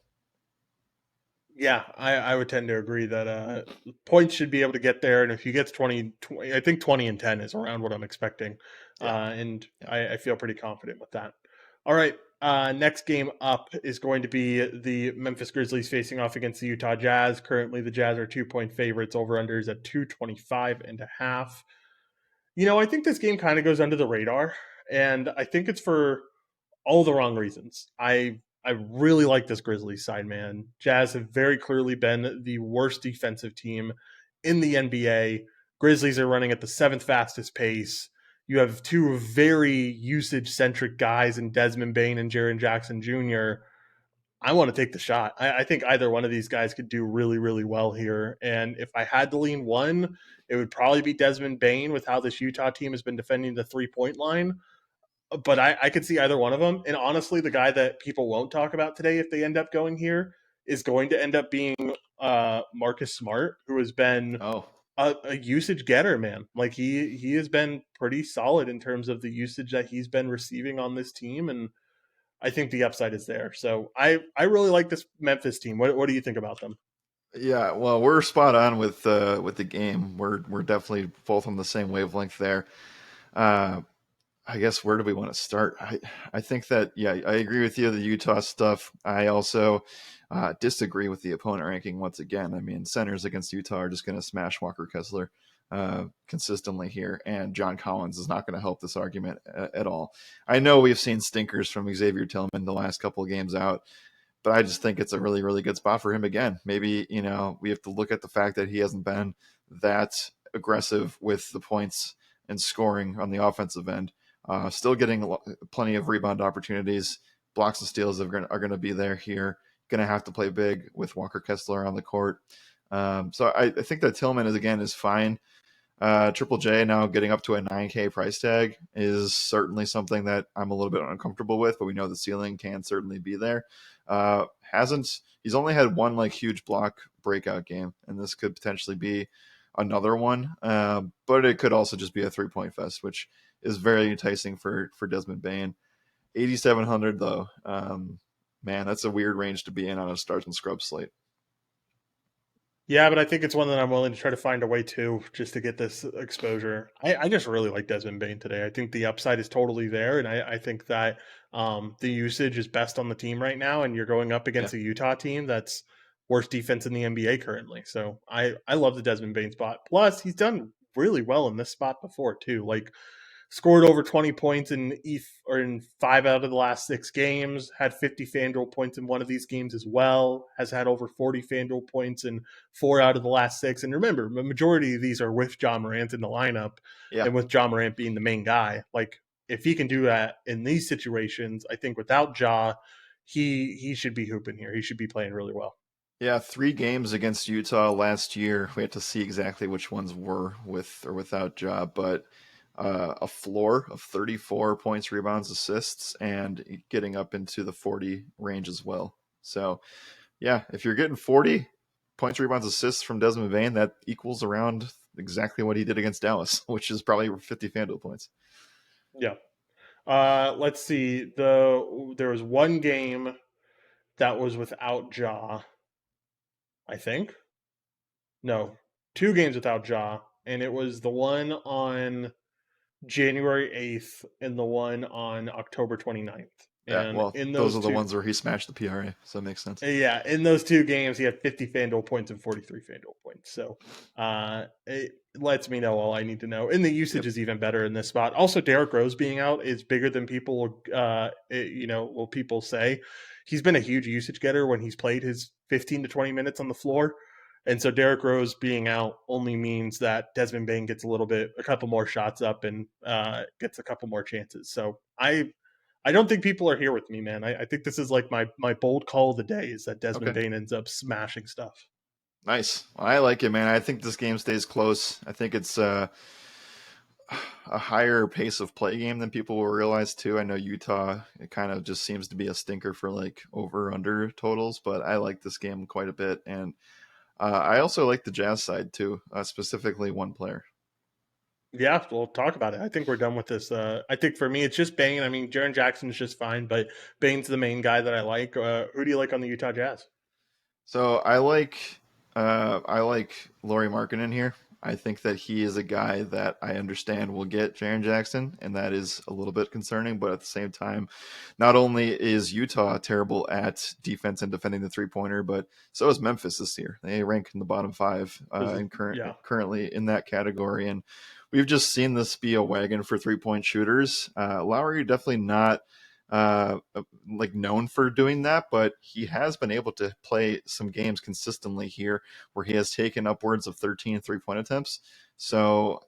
Yeah, I would tend to agree that points should be able to get there, and if he gets 20, I think 20 and 10 is around what I'm expecting, Yeah. and Yeah. I feel pretty confident with that. All right, next game up is going to be the Memphis Grizzlies facing off against the Utah Jazz. Currently, the Jazz are 2-point favorites. Over under is at 225.5. I think this game kind of goes under the radar, and I think it's for all the wrong reasons. I really like this Grizzlies side, man. Jazz have very clearly been the worst defensive team in the NBA. Grizzlies are running at the seventh fastest pace. You have two very usage centric guys in Desmond Bain and Jaren Jackson Jr. I want to take the shot. I think either one of these guys could do really, really well here. And if I had to lean one, it would probably be Desmond Bain with how this Utah team has been defending the 3-point line, but I could see either one of them. And honestly, the guy that people won't talk about today, if they end up going here, is going to end up being Marcus Smart, who has been Oh, a usage getter, man. Like he has been pretty solid in terms of the usage that he's been receiving on this team, and I think the upside is there. So I really like this Memphis team. What do you think about them? yeah. Well, we're spot on with the game. We're definitely both on the same wavelength there. Uh, I guess where do we want to start? I think that I agree with you the Utah stuff. I also disagree with the opponent ranking once again. I mean, centers against Utah are just going to smash Walker Kessler consistently here, and John Collins is not going to help this argument at all. I know we've seen stinkers from Xavier Tillman the last couple of games out, but I just think it's a really, really good spot for him again. Maybe, we have to look at the fact that he hasn't been that aggressive with the points and scoring on the offensive end. Still getting plenty of rebound opportunities. Blocks and steals are going to be there here. Going to have to play big with Walker Kessler on the court. So I think that Tillman is fine. Triple J now getting up to a 9K price tag is certainly something that I'm a little bit uncomfortable with, but we know the ceiling can certainly be there. He's only had one like huge block breakout game, and this could potentially be another one. But it could also just be a 3-point fest, which is very enticing for Desmond Bain. 8,700 though, man, that's a weird range to be in on a stars and scrubs slate. Yeah, but I think it's one that I'm willing to try to find a way to just to get this exposure. I just really like Desmond Bain today. I think the upside is totally there, and I think that the usage is best on the team right now. And you're going up Yeah. against a Utah team that's worst defense in the NBA currently. So I love the Desmond Bain spot. Plus, he's done really well in this spot before too. Like scored over 20 points in 5 out of the last 6 games, had 50 FanDuel points in one of these games as well, has had over 40 FanDuel points in 4 out of the last 6. And remember, the majority of these are with John Morant in the lineup Yeah. and with John Morant being the main guy. Like if he can do that in these situations, I think without Ja, he should be hooping here. He should be playing really well. Yeah, 3 games against Utah last year. We have to see exactly which ones were with or without Ja, but a floor of 34 points, rebounds, assists, and getting up into the 40 range as well. So, yeah, if you're getting 40 points, rebounds, assists from Desmond Bain, that equals around exactly what he did against Dallas, which is probably 50 FanDuel points. Yeah. Let's see. There was one game that was without Ja, I think. No, two games without Ja, and it was the one on January 8th and the one on October 29th. Yeah, And well, in those those are the two, ones where he smashed the PRA, so it makes sense. yeah, in those two games, he had 50 FanDuel points and 43 FanDuel points. So it lets me know all I need to know. And the usage Yep. is even better in this spot. Also, Derrick Rose being out is bigger than people, people say. He's been a huge usage getter when he's played his 15 to 20 minutes on the floor. And so Derrick Rose being out only means that Desmond Bain gets a couple more shots up and gets a couple more chances. So I don't think people are here with me, man. I think this is like my bold call of the day is that Desmond Okay. Bain ends up smashing stuff. Nice. Well, I like it, man. I think this game stays close. I think it's a higher pace of play game than people will realize too. I know Utah, it kind of just seems to be a stinker for like over under totals, but I like this game quite a bit. And I also like the Jazz side too, specifically one player. Yeah, we'll talk about it. I think we're done with this. I think for me, it's just Bain. I mean, Jaren Jackson's just fine, but Bain's the main guy that I like. Who do you like on the Utah Jazz? So I like Laurie Markkinen here. I think that he is a guy that I understand will get Jaren Jackson, and that is a little bit concerning. But at the same time, not only is Utah terrible at defense and defending the 3-pointer, but so is Memphis this year. They rank in the bottom five Yeah, currently in that category, and we've just seen this be a wagon for 3-point shooters. Lowry definitely not like known for doing that, but he has been able to play some games consistently here where he has taken upwards of 13 3-point attempts. So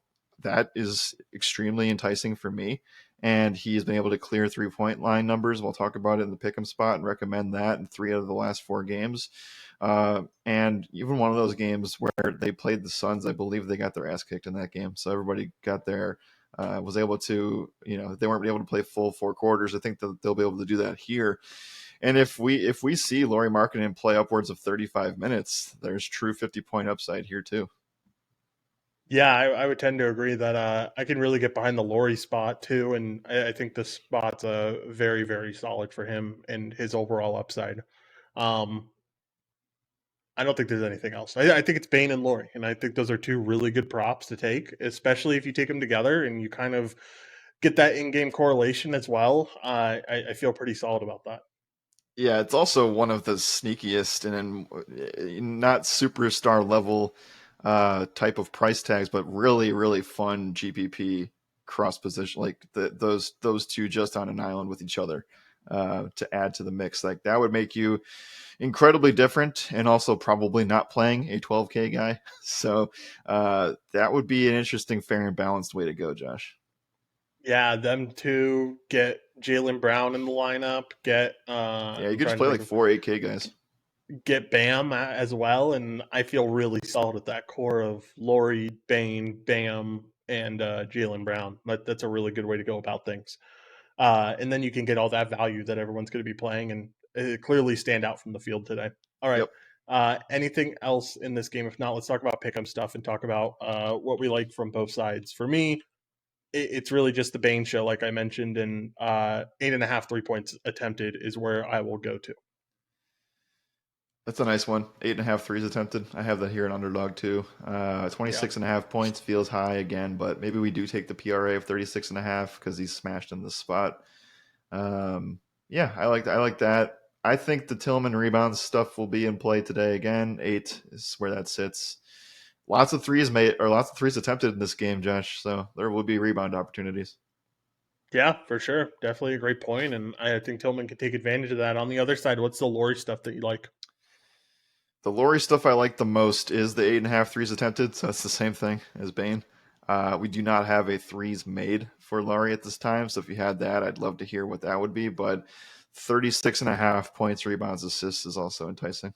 that is extremely enticing for me. And he's been able to clear 3-point line numbers. We'll talk about it in the pick'em spot and recommend that in 3 out of the last 4 games. And even one of those games where they played the Suns, I believe they got their ass kicked in that game. So everybody got their was able to, they weren't able to play full 4 quarters. I think that they'll be able to do that here. And if we see Laurie Markkinen play upwards of 35 minutes, there's true 50-point upside here too. yeah, I would tend to agree that I can really get behind the Laurie spot too, and I think this spot's very very solid for him and his overall upside. Um, I don't think there's anything else. I think it's Bane and Laurie, and I think those are two really good props to take, especially if you take them together and you kind of get that in-game correlation as well. I feel pretty solid about that. Yeah, it's also one of the sneakiest and not superstar level type of price tags, but really, really fun GPP cross position, like those two just on an island with each other to add to the mix. Like that would make you incredibly different and also probably not playing a 12K guy. So that would be an interesting, fair and balanced way to go, Josh. Yeah, them two get Jalen Brown in the lineup. Yeah, you I'm could just trying to play think like of four 8K guys. get Bam as well, and I feel really solid with that core of Laurie, Bane, Bam, and Jalen Brown. That's a really good way to go about things. And then you can get all that value that everyone's going to be playing and clearly stand out from the field today. All right. Yep. Anything else in this game? If not, let's talk about pick'em stuff and talk about what we like from both sides. For me, it's really just the Bane show, like I mentioned, and 8.5 3 points attempted is where I will go to. That's a nice one. 8.5 threes attempted. I have that here in underdog too. Yeah. 26.5 points feels high again, but maybe we do take the PRA of 36.5 because he's smashed in this spot. Um, yeah, I like that. I think the Tillman rebounds stuff will be in play today again. 8 is where that sits. Lots of threes made or lots of threes attempted in this game, Josh. So there will be rebound opportunities. Yeah, for sure. Definitely a great point, and I think Tillman can take advantage of that. On the other side, what's the Laurie stuff that you like? The Laurie stuff I like the most is the 8.5 threes attempted. So that's the same thing as Bane. We do not have a threes made for Laurie at this time. So if you had that, I'd love to hear what that would be. But 36.5 points, rebounds, assists is also enticing.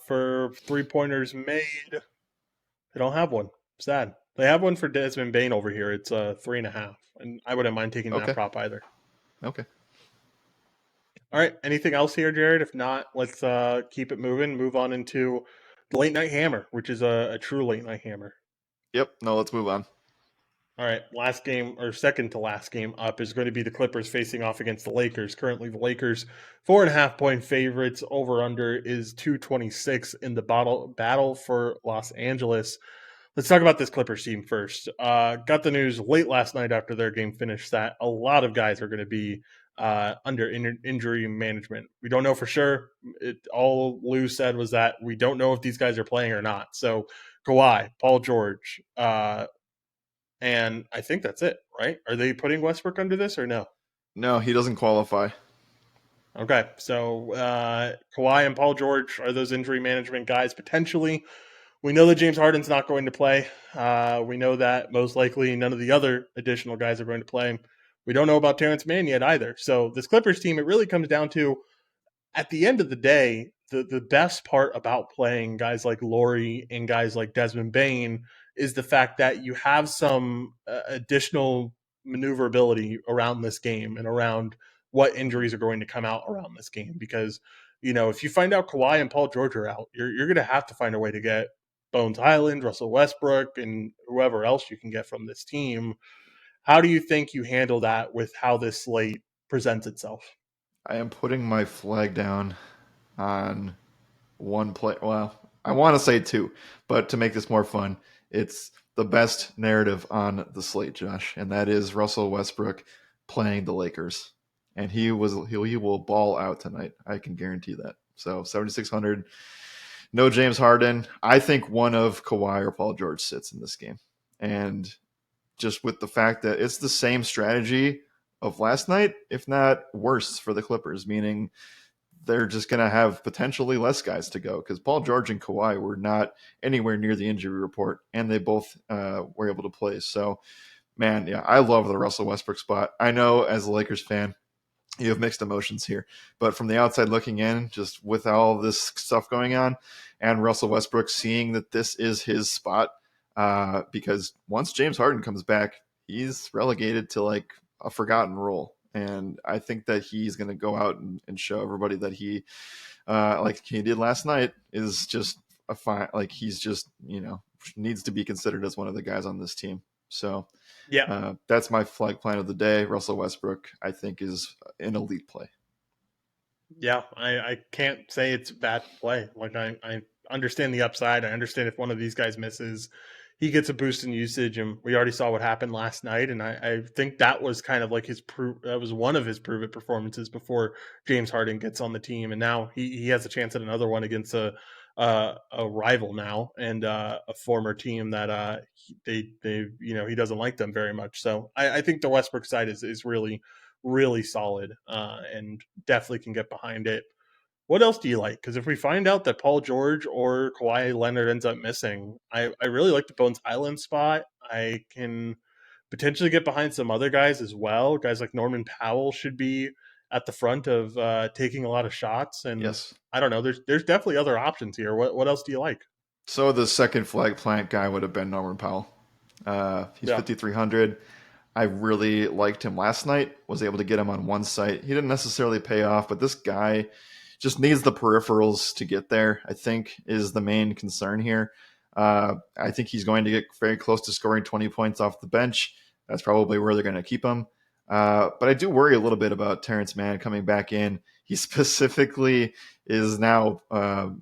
For 3 pointers made, they don't have one. Sad. They have one for Desmond Bain over here. It's 3.5, and I wouldn't mind taking that Okay. prop either. Okay. All right. Anything else here, Jared? If not, let's keep it moving. Move on into the late night hammer, which is a true late night hammer. Yep. No, let's move on. All right, last game or second to last game up is going to be the Clippers facing off against the Lakers. Currently, the Lakers 4.5 point favorites. Over under is 226 in the battle for Los Angeles. Let's talk about this Clippers team first. Got the news late last night after their game finished that a lot of guys are going to be under injury management. We don't know for sure. All Lou said was that we don't know if these guys are playing or not. So Kawhi, Paul George, and I think that's it, right? Are they putting Westbrook under this or no? No, he doesn't qualify. Okay, so Kawhi and Paul George are those injury management guys potentially. We know that James Harden's not going to play. We know that most likely none of the other additional guys are going to play. We don't know about Terrence Mann yet either. So this Clippers team, it really comes down to at the end of the day, the best part about playing guys like Laurie and guys like Desmond Bain is the fact that you have some additional maneuverability around this game and around what injuries are going to come out around this game. Because, if you find out Kawhi and Paul George are out, you're going to have to find a way to get Bones Highland, Russell Westbrook, and whoever else you can get from this team. How do you think you handle that with how this slate presents itself? I am putting my flag down on one play. Well, I want to say two, but to make this more fun, it's the best narrative on the slate, Josh, and that is Russell Westbrook playing the Lakers, and he will ball out tonight. I can guarantee that. So 7,600. No James Harden. I think one of Kawhi or Paul George sits in this game, and just with the fact that it's the same strategy of last night, if not worse, for the Clippers, meaning they're just going to have potentially less guys to go because Paul George and Kawhi were not anywhere near the injury report, and they both were able to play. So, man, yeah, I love the Russell Westbrook spot. I know as a Lakers fan, you have mixed emotions here, but from the outside looking in, just with all this stuff going on, and Russell Westbrook seeing that this is his spot, because once James Harden comes back, he's relegated to like a forgotten role. And I think that he's going to go out and show everybody that he, like he did last night, is just a fine. Like he's just, needs to be considered as one of the guys on this team. So Yeah. that's my flag plan of the day. Russell Westbrook, I think, is an elite play. Yeah, I can't say it's bad play. Like I understand the upside. I understand if one of these guys misses, he gets a boost in usage, and we already saw what happened last night. And I think that was kind of like that was one of his proven performances before James Harden gets on the team, and now he has a chance at another one against a rival now and a former team that they he doesn't like them very much. So I think the Westbrook side is really solid and definitely can get behind it. What else do you like? Because if we find out that Paul George or Kawhi Leonard ends up missing, I really like the Bones Island spot. I can potentially get behind some other guys as well. Guys like Norman Powell should be at the front of taking a lot of shots, and Yes. I don't know. There's definitely other options here. What else do you like? So the second flag plant guy would have been Norman Powell. He's Yeah, 5,300. I really liked him last night, was able to get him on one site. He didn't necessarily pay off, but this guy just needs the peripherals to get there, I think, is the main concern here. I think he's going to get very close to scoring 20 points off the bench. That's probably where they're going to keep him. But I do worry a little bit about Terrence Mann coming back in. He specifically is now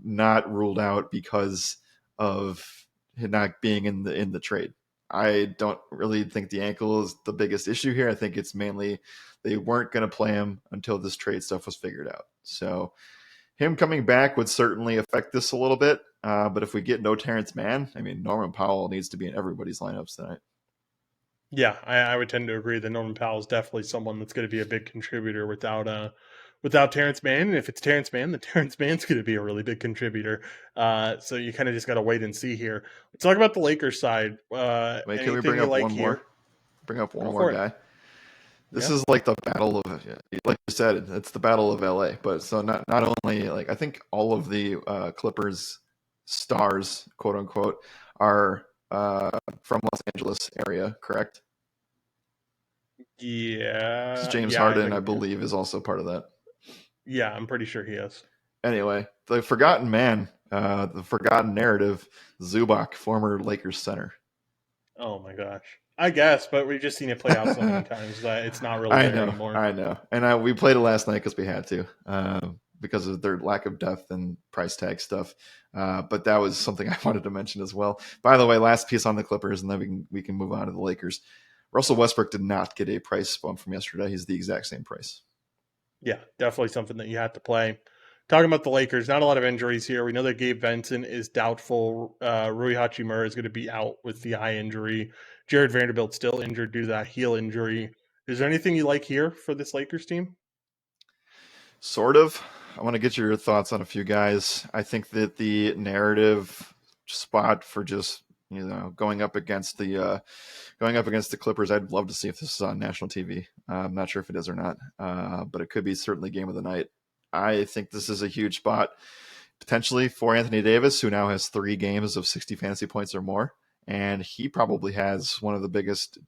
not ruled out because of him not being in the trade. I don't really think the ankle is the biggest issue here. I think it's mainly they weren't going to play him until this trade stuff was figured out. So him coming back would certainly affect this a little bit. But if we get no Terrence Mann, I mean, Norman Powell needs to be in everybody's lineups tonight. yeah, I would tend to agree that Norman Powell is definitely someone that's going to be a big contributor without Terrence Mann. And if it's Terrence Mann, then Terrence Mann's going to be a really big contributor. So you kind of just got to wait and see here. Let's talk about the Lakers side. Wait, can we Anything bring you up like one more? here? Bring up one Go more for it. guy. This Yeah. is like the battle of, like you said, it's the battle of LA. But so not only like I think all of the Clippers stars, quote unquote, are from Los Angeles area, correct? Because Yeah. James Yeah. I Harden, I think. believe, is also part of that. Yeah, I'm pretty sure he is. Anyway, the forgotten man, the forgotten narrative, Zubac, former Lakers center. Oh my gosh. I guess, but we've just seen it play out so many times that it's not really there anymore. I know, and we played it last night because we had to, because of their lack of depth and price tag stuff. But that was something I wanted to mention as well. By the way, last piece on the Clippers, and then we can move on to the Lakers. Russell Westbrook did not get a price bump from yesterday. He's the exact same price. Yeah, definitely something that you have to play. Talking about the Lakers, not a lot of injuries here. We know that Gabe Vincent is doubtful. Rui Hachimura is going to be out with the eye injury. Jared Vanderbilt still injured due to that heel injury. Is there anything you like here for this Lakers team? Sort of. I want to get your thoughts on a few guys. I think that the narrative spot for just going up against the Clippers, I'd love to see if this is on national TV. I'm not sure if it is or not, but it could be certainly game of the night. I think this is a huge spot potentially for Anthony Davis, who now has 3 games of 60 fantasy points or more, and he probably has one of the biggest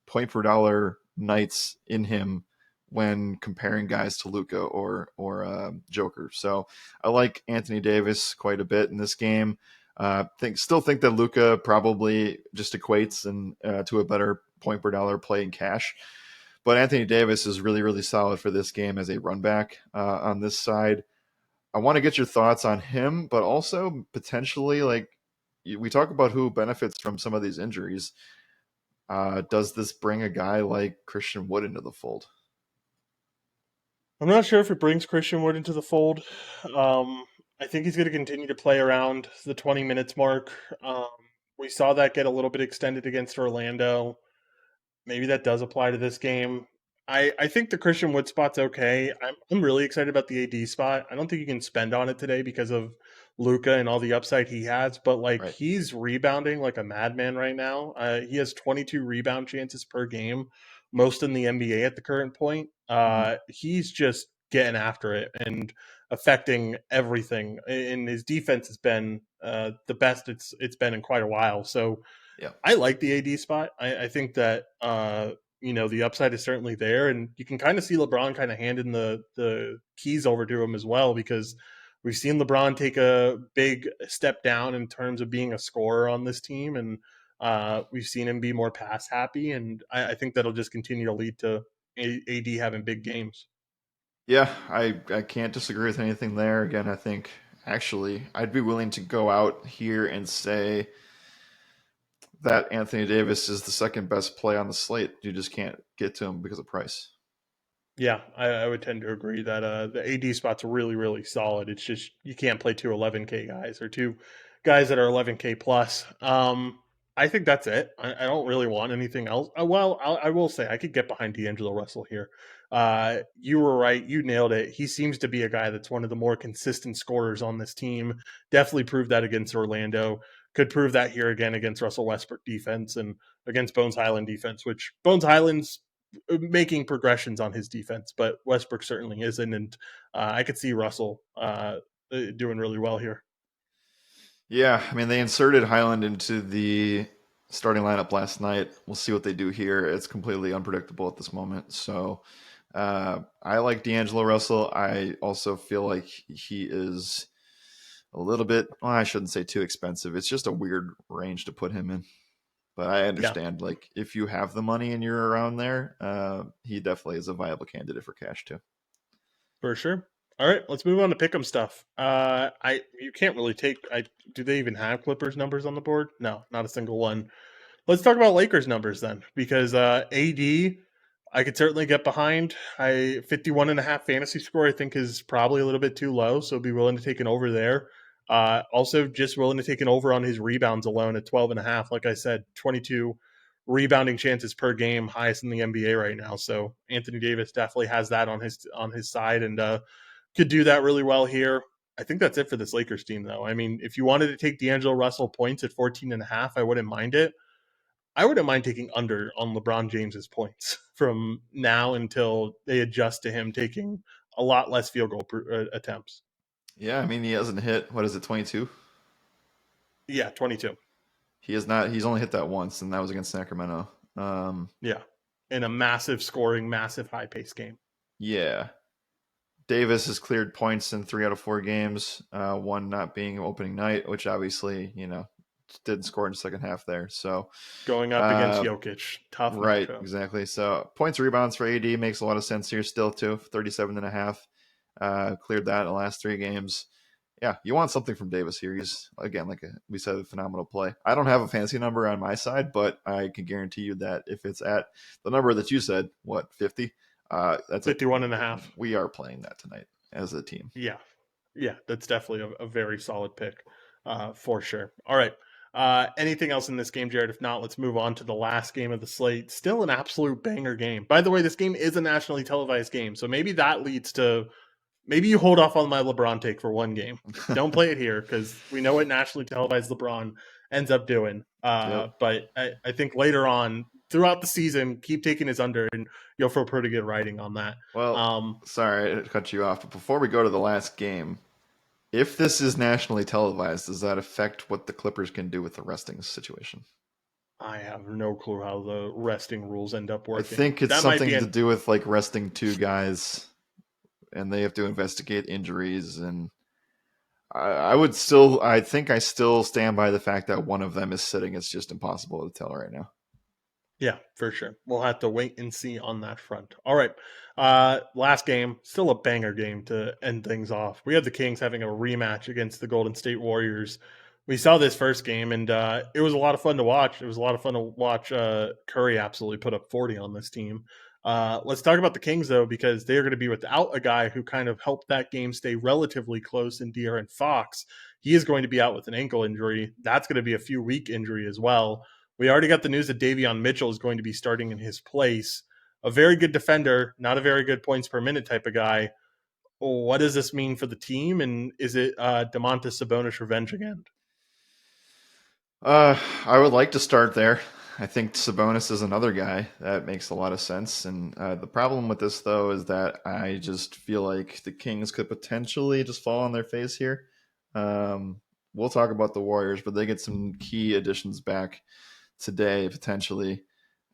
point per dollar nights in him when comparing guys to Luka or Joker. So I like Anthony Davis quite a bit in this game. Still think that Luka probably just equates and to a better point per dollar play in cash. But Anthony Davis is really, really solid for this game as a run back on this side. I want to get your thoughts on him, but also potentially like we talk about who benefits from some of these injuries. Does this bring a guy like Christian Wood into the fold? I'm not sure if it brings Christian Wood into the fold. I think he's going to continue to play around the 20 minutes mark. Um, we saw that get a little bit extended against Orlando. Maybe that does apply to this game. I think the Christian Wood spot's okay. I'm really excited about the AD spot. I don't think you can spend on it today because of Luca and all the upside he has, but like Right. he's rebounding like a madman right now. He has 22 rebound chances per game, most in the NBA at the current point. Mm-hmm. He's just getting after it and affecting everything. And his defense has been the best it's been in quite a while. So Yeah. I like the AD spot. I think that the upside is certainly there, and you can kind of see LeBron kind of handing the keys over to him as well because we've seen LeBron take a big step down in terms of being a scorer on this team, and we've seen him be more pass happy, and I think that'll just continue to lead to AD having big games. Yeah, I can't disagree with anything there. Again, I think actually I'd be willing to go out here and say that Anthony Davis is the second best play on the slate. You just can't get to him because of price. Yeah, I would tend to agree that the AD spot's really, really solid. It's just you can't play two 11K guys or two guys that are 11K plus. I think that's it. I don't really want anything else. I will say I could get behind D'Angelo Russell here. You were right. You nailed it. He seems to be a guy that's one of the more consistent scorers on this team. Definitely proved that against Orlando. Could prove that here again against Russell Westbrook defense and against Bones Highland defense, which Bones Highland's making progressions on his defense, but Westbrook certainly isn't. And I could see Russell doing really well here. Yeah, I mean they inserted Highland into the starting lineup last night. We'll see what they do here. It's completely unpredictable at this moment. So I like D'Angelo Russell. I also feel like he is a little bit. Well, I shouldn't say too expensive. It's just a weird range to put him in. But I Yeah, understand, like if you have the money and you're around there, he definitely is a viable candidate for cash too. for sure. All right, let's move on to pick'em stuff. I you can't really take. I do they even have Clippers numbers on the board? No, not a single one. Let's talk about Lakers numbers then, because AD, I could certainly get behind. 51 and a half fantasy score, I think, is probably a little bit too low, so be willing to take an over there. Also, just willing to take an over on his rebounds alone at 12 and a half. Like I said, 22 rebounding chances per game, highest in the NBA right now. So Anthony Davis definitely has that on his side and could do that really well here. I think that's it for this Lakers team, though. I mean, if you wanted to take D'Angelo Russell points at 14 and a half, I wouldn't mind it. I wouldn't mind taking under on LeBron James's points from now until they adjust to him taking a lot less field goal attempts. Yeah, I mean he hasn't hit what is it 22? Yeah, 22. He has not. He's only hit that once, and that was against Sacramento. Yeah, in a massive scoring, massive high pace game. Yeah, Davis has cleared points in 3 out of 4 games. One not being opening night, which obviously didn't score in the second half there. So Going up against Jokic, tough right, matchup. exactly. So points rebounds for AD makes a lot of sense here still too. 37.5. Cleared that in the last 3 games. Yeah, you want something from Davis here. He's, again, we said, a phenomenal play. I don't have a fancy number on my side, but I can guarantee you that if it's at the number that you said, 50? That's 51.5. We are playing that tonight as a team. Yeah. Yeah, that's definitely a very solid pick for sure. All right. Anything else in this game, Jared? If not, let's move on to the last game of the slate. Still an absolute banger game. By the way, this game is a nationally televised game, so maybe that leads to maybe you hold off on my LeBron take for one game. Don't play it here because we know what nationally televised LeBron ends up doing. Yep. But I think later on throughout the season, keep taking his under, and you'll feel pretty good writing on that. Well, sorry to cut you off, but before we go to the last game, if this is nationally televised, does that affect what the Clippers can do with the resting situation? I have no clue how the resting rules end up working. I think it's that might something be to do with resting 2 guys, and they have to investigate injuries. And I think I still stand by the fact that one of them is sitting. It's just impossible to tell right now. Yeah, for sure. We'll have to wait and see on that front. All right. Last game, still a banger game to end things off. We have the Kings having a rematch against the Golden State Warriors. We saw this first game, and it was a lot of fun to watch. It was a lot of fun to watch Curry absolutely put up 40 on this team. Let's talk about the Kings, though, because they're going to be without a guy who kind of helped that game stay relatively close in De'Aaron Fox. He is going to be out with an ankle injury. That's going to be a few week injury as well. We already got the news that Davion Mitchell is going to be starting in his place. A very good defender, not a very good points per minute type of guy. What does this mean for the team? And is it Domantas Sabonis revenge again? I would like to start there. I think Sabonis is another guy that makes a lot of sense. And the problem with this, though, is that I just feel like the Kings could potentially just fall on their face here. We'll talk about the Warriors, but they get some key additions back today, potentially.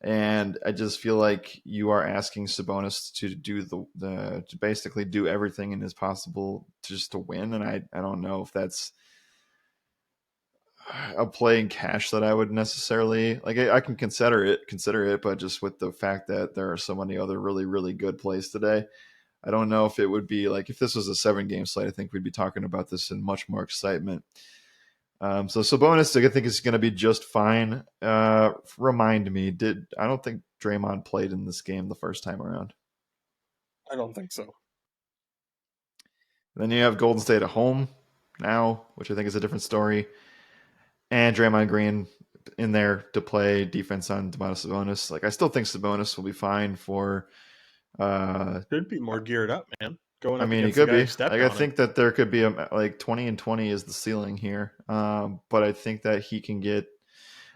And I just feel like you are asking Sabonis to do to basically do everything in his possible just to win. And I don't know if that's a play in cash that I would necessarily like. I can consider it, but just with the fact that there are so many other really, really good plays today, I don't know if it would be like if this was a 7-game slate. I think we'd be talking about this in much more excitement. So Sabonis, I think, is going to be just fine. Remind me, I don't think Draymond played in this game the first time around. I don't think so. Then you have Golden State at home now, which I think is a different story. And Draymond Green in there to play defense on Domantas Sabonis. I still think Sabonis will be fine for. Could be more geared up, man. Going up He against the could guy be. who stepped I on him. think that there could be 20-20 is the ceiling here. But I think that he can get.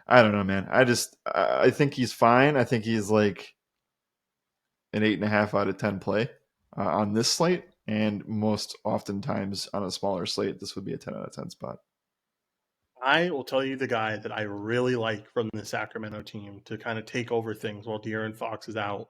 I don't know, man. I think he's fine. I think he's like an 8.5 out of 10 play on this slate, and most oftentimes on a smaller slate, this would be a 10 out of 10 spot. I will tell you the guy that I really like from the Sacramento team to kind of take over things while De'Aaron Fox is out.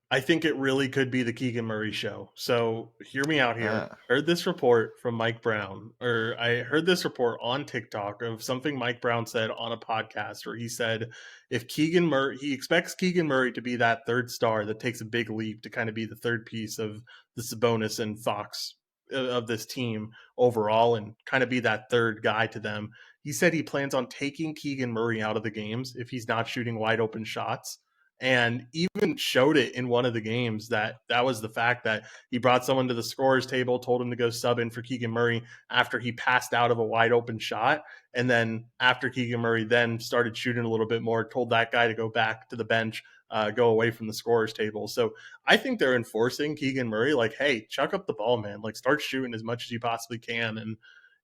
I think it really could be the Keegan Murray show. So hear me out here. Heard this report from Mike Brown, or I heard this report on TikTok of something Mike Brown said on a podcast where he said if Keegan Murray, he expects Keegan Murray to be that third star that takes a big leap to kind of be the third piece of the Sabonis and Fox of this team overall and kind of be that third guy to them. He said he plans on taking Keegan Murray out of the games if he's not shooting wide open shots, and even showed it in one of the games that was the fact that he brought someone to the scorer's table, told him to go sub in for Keegan Murray after he passed out of a wide open shot. And then after Keegan Murray then started shooting a little bit more, told that guy to go back to the bench, go away from the scorer's table. So I think they're enforcing Keegan Murray, like, hey, chuck up the ball, man. Like, start shooting as much as you possibly can. And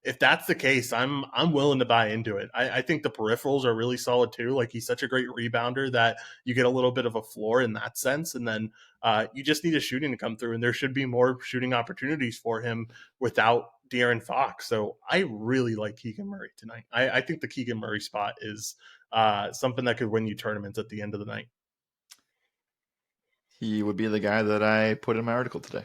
if that's the case, I'm willing to buy into it. I think the peripherals are really solid too. Like, he's such a great rebounder that you get a little bit of a floor in that sense. And then you just need a shooting to come through, and there should be more shooting opportunities for him without De'Aaron Fox. So I really like Keegan Murray tonight. I think the Keegan Murray spot is something that could win you tournaments at the end of the night. He would be the guy that I put in my article today.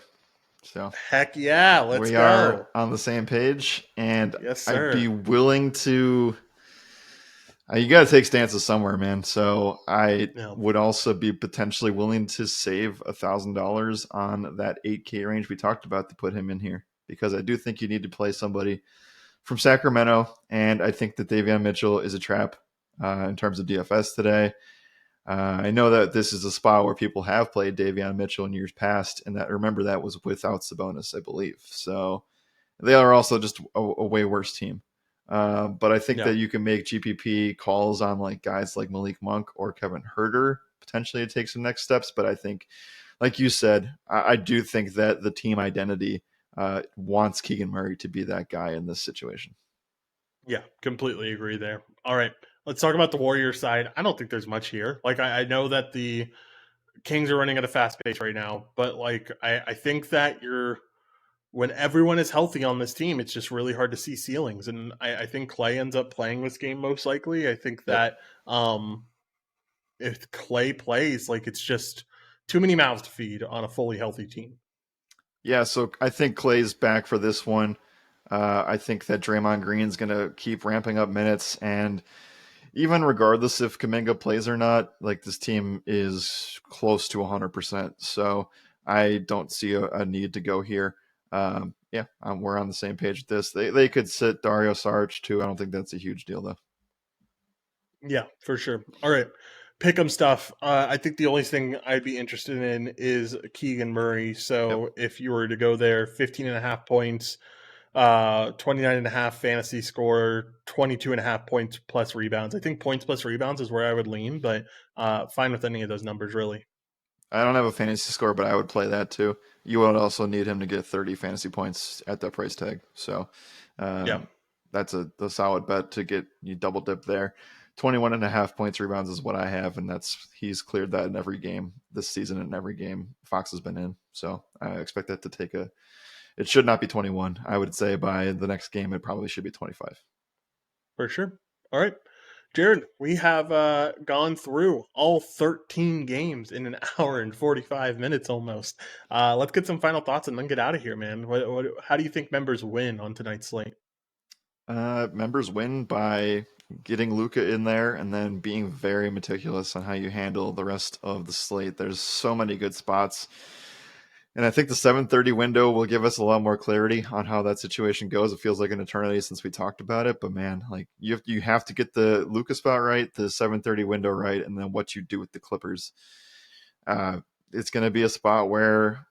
So heck yeah, let's we go. are on the same page, and yes, sir. I'd be willing to You got to take stances somewhere, man. So I Yeah. would also be potentially willing to save $1,000 on that 8K range we talked about to put him in here, because I do think you need to play somebody from Sacramento, and I think that Davion Mitchell is a trap in terms of DFS today. I know that this is a spot where people have played Davion Mitchell in years past, and that, remember, that was without Sabonis, I believe. So they are also just a way worse team. But I think Yeah. that you can make GPP calls on like guys like Malik Monk or Kevin Herter potentially to take some next steps. But I think, like you said, I do think that the team identity wants Keegan Murray to be that guy in this situation. Yeah, completely agree there. All right, let's talk about the Warriors side. I don't think there's much here. Like, I know that the Kings are running at a fast pace right now, but like, I think that when everyone is healthy on this team, it's just really hard to see ceilings. And I think Clay ends up playing this game most likely. I think Yep. that if Clay plays, like, it's just too many mouths to feed on a fully healthy team. Yeah, so I think Clay's back for this one. I think that Draymond Green's going to keep ramping up minutes, and even regardless if Kaminga plays or not, like this team is close to 100%. So I don't see a need to go here. We're on the same page with this. They could sit Dario Saric too. I don't think that's a huge deal though. Yeah, for sure. All right. Pick'em stuff. I think the only thing I'd be interested in is Keegan Murray. Yep. So if you were to go there, 15 and a half points, 29 and a half fantasy score, 22 and a half points plus rebounds. I think points plus rebounds is where I would lean, but fine with any of those numbers, really. I don't have a fantasy score, but I would play that too. You would also need him to get 30 fantasy points at that price tag. So Yeah, um, that's a solid bet to get you double dip there. 21 and a half points rebounds is what I have, and he's cleared that in every game this season, in every game Fox has been in. So I expect that to it should not be 21. I would say by the next game it probably should be 25. for sure. All right. Jared, we have gone through all 13 games in an hour and 45 minutes almost. Let's get some final thoughts and then get out of here, man. How do you think members win on tonight's slate? Members win by getting Luca in there and then being very meticulous on how you handle the rest of the slate. There's so many good spots. And I think the 7:30 window will give us a lot more clarity on how that situation goes. It feels like an eternity since we talked about it, but man, like you have to get the Luca spot right, the 7:30 window right, and then what you do with the Clippers. It's going to be a spot where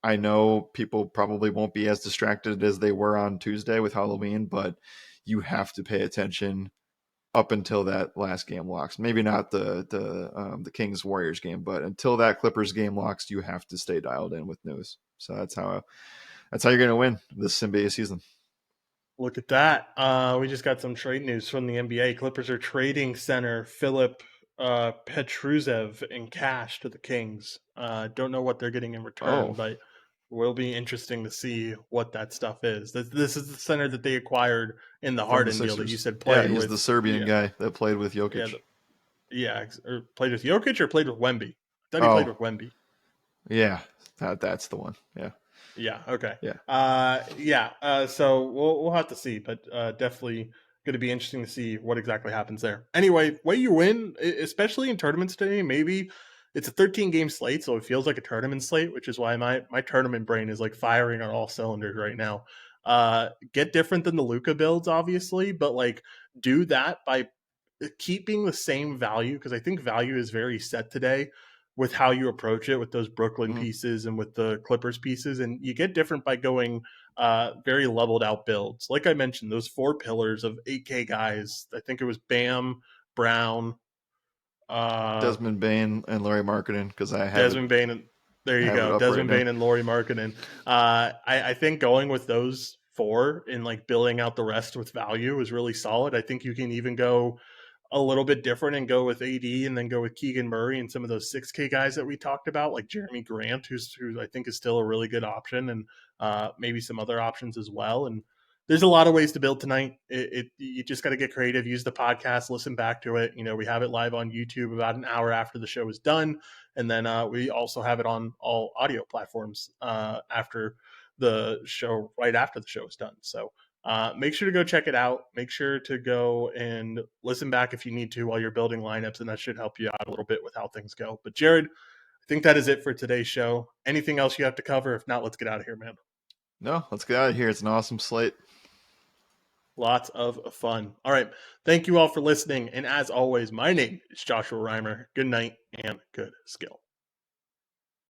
I know people probably won't be as distracted as they were on Tuesday with Halloween, but you have to pay attention up until that last game locks. Maybe not the Kings Warriors game, but until that Clippers game locks, you have to stay dialed in with news. So that's how you're going to win this NBA season. Look at that. We just got some trade news from the NBA. Clippers are trading center Philip Petrusev in cash to the Kings. Don't know what they're getting in return, Oh, but will be interesting to see what that stuff is. This is the center that they acquired in the from the Harden deal that you Sixers. said Yeah, played he's the with. Serbian Yeah, guy that played with yeah, Jokic. or played with Jokic or played with Wemby. I thought he played Oh, with Wemby. yeah, that's the one. Yeah, Yeah. Okay. yeah. Yeah. So we'll have to see, but definitely going to be interesting to see what exactly happens there. Anyway, way you win, especially in tournaments today. Maybe it's a 13 game slate, so it feels like a tournament slate, which is why my tournament brain is like firing on all cylinders right now. Get different than the Luca builds, obviously, but like do that by keeping the same value because I think value is very set today with how you approach it with those Brooklyn Mhm. pieces and with the Clippers pieces. And you get different by going very leveled out builds. Like I mentioned, those four pillars of 8K guys. I think it was Bam, Brown, uh, Desmond Bain and Larry Markkinen, because Desmond Bain, and there I you have it go, up right Desmond now. Bain and Laurie Markkinen. I think going with those four and like billing out the rest with value is really solid. I think you can even go a little bit different and go with AD and then go with Keegan Murray and some of those 6K guys that we talked about, like Jeremy Grant, who I think is still a really good option, and maybe some other options as well. And there's a lot of ways to build tonight. You just got to get creative. Use the podcast, listen back to it. You know, we have it live on YouTube about an hour after the show is done, and then we also have it on all audio platforms after the show, right after the show is done. So Make sure to go check it out. Make sure to go and listen back if you need to while you're building lineups, and that should help you out a little bit with how things go. But Jared, I think that is it for today's show. Anything else you have to cover? If not, let's get out of here, man. No, let's get out of here. It's an awesome slate. Lots of fun. All right. Thank you all for listening. And as always, my name is Joshua Riemer. Good night and good skill.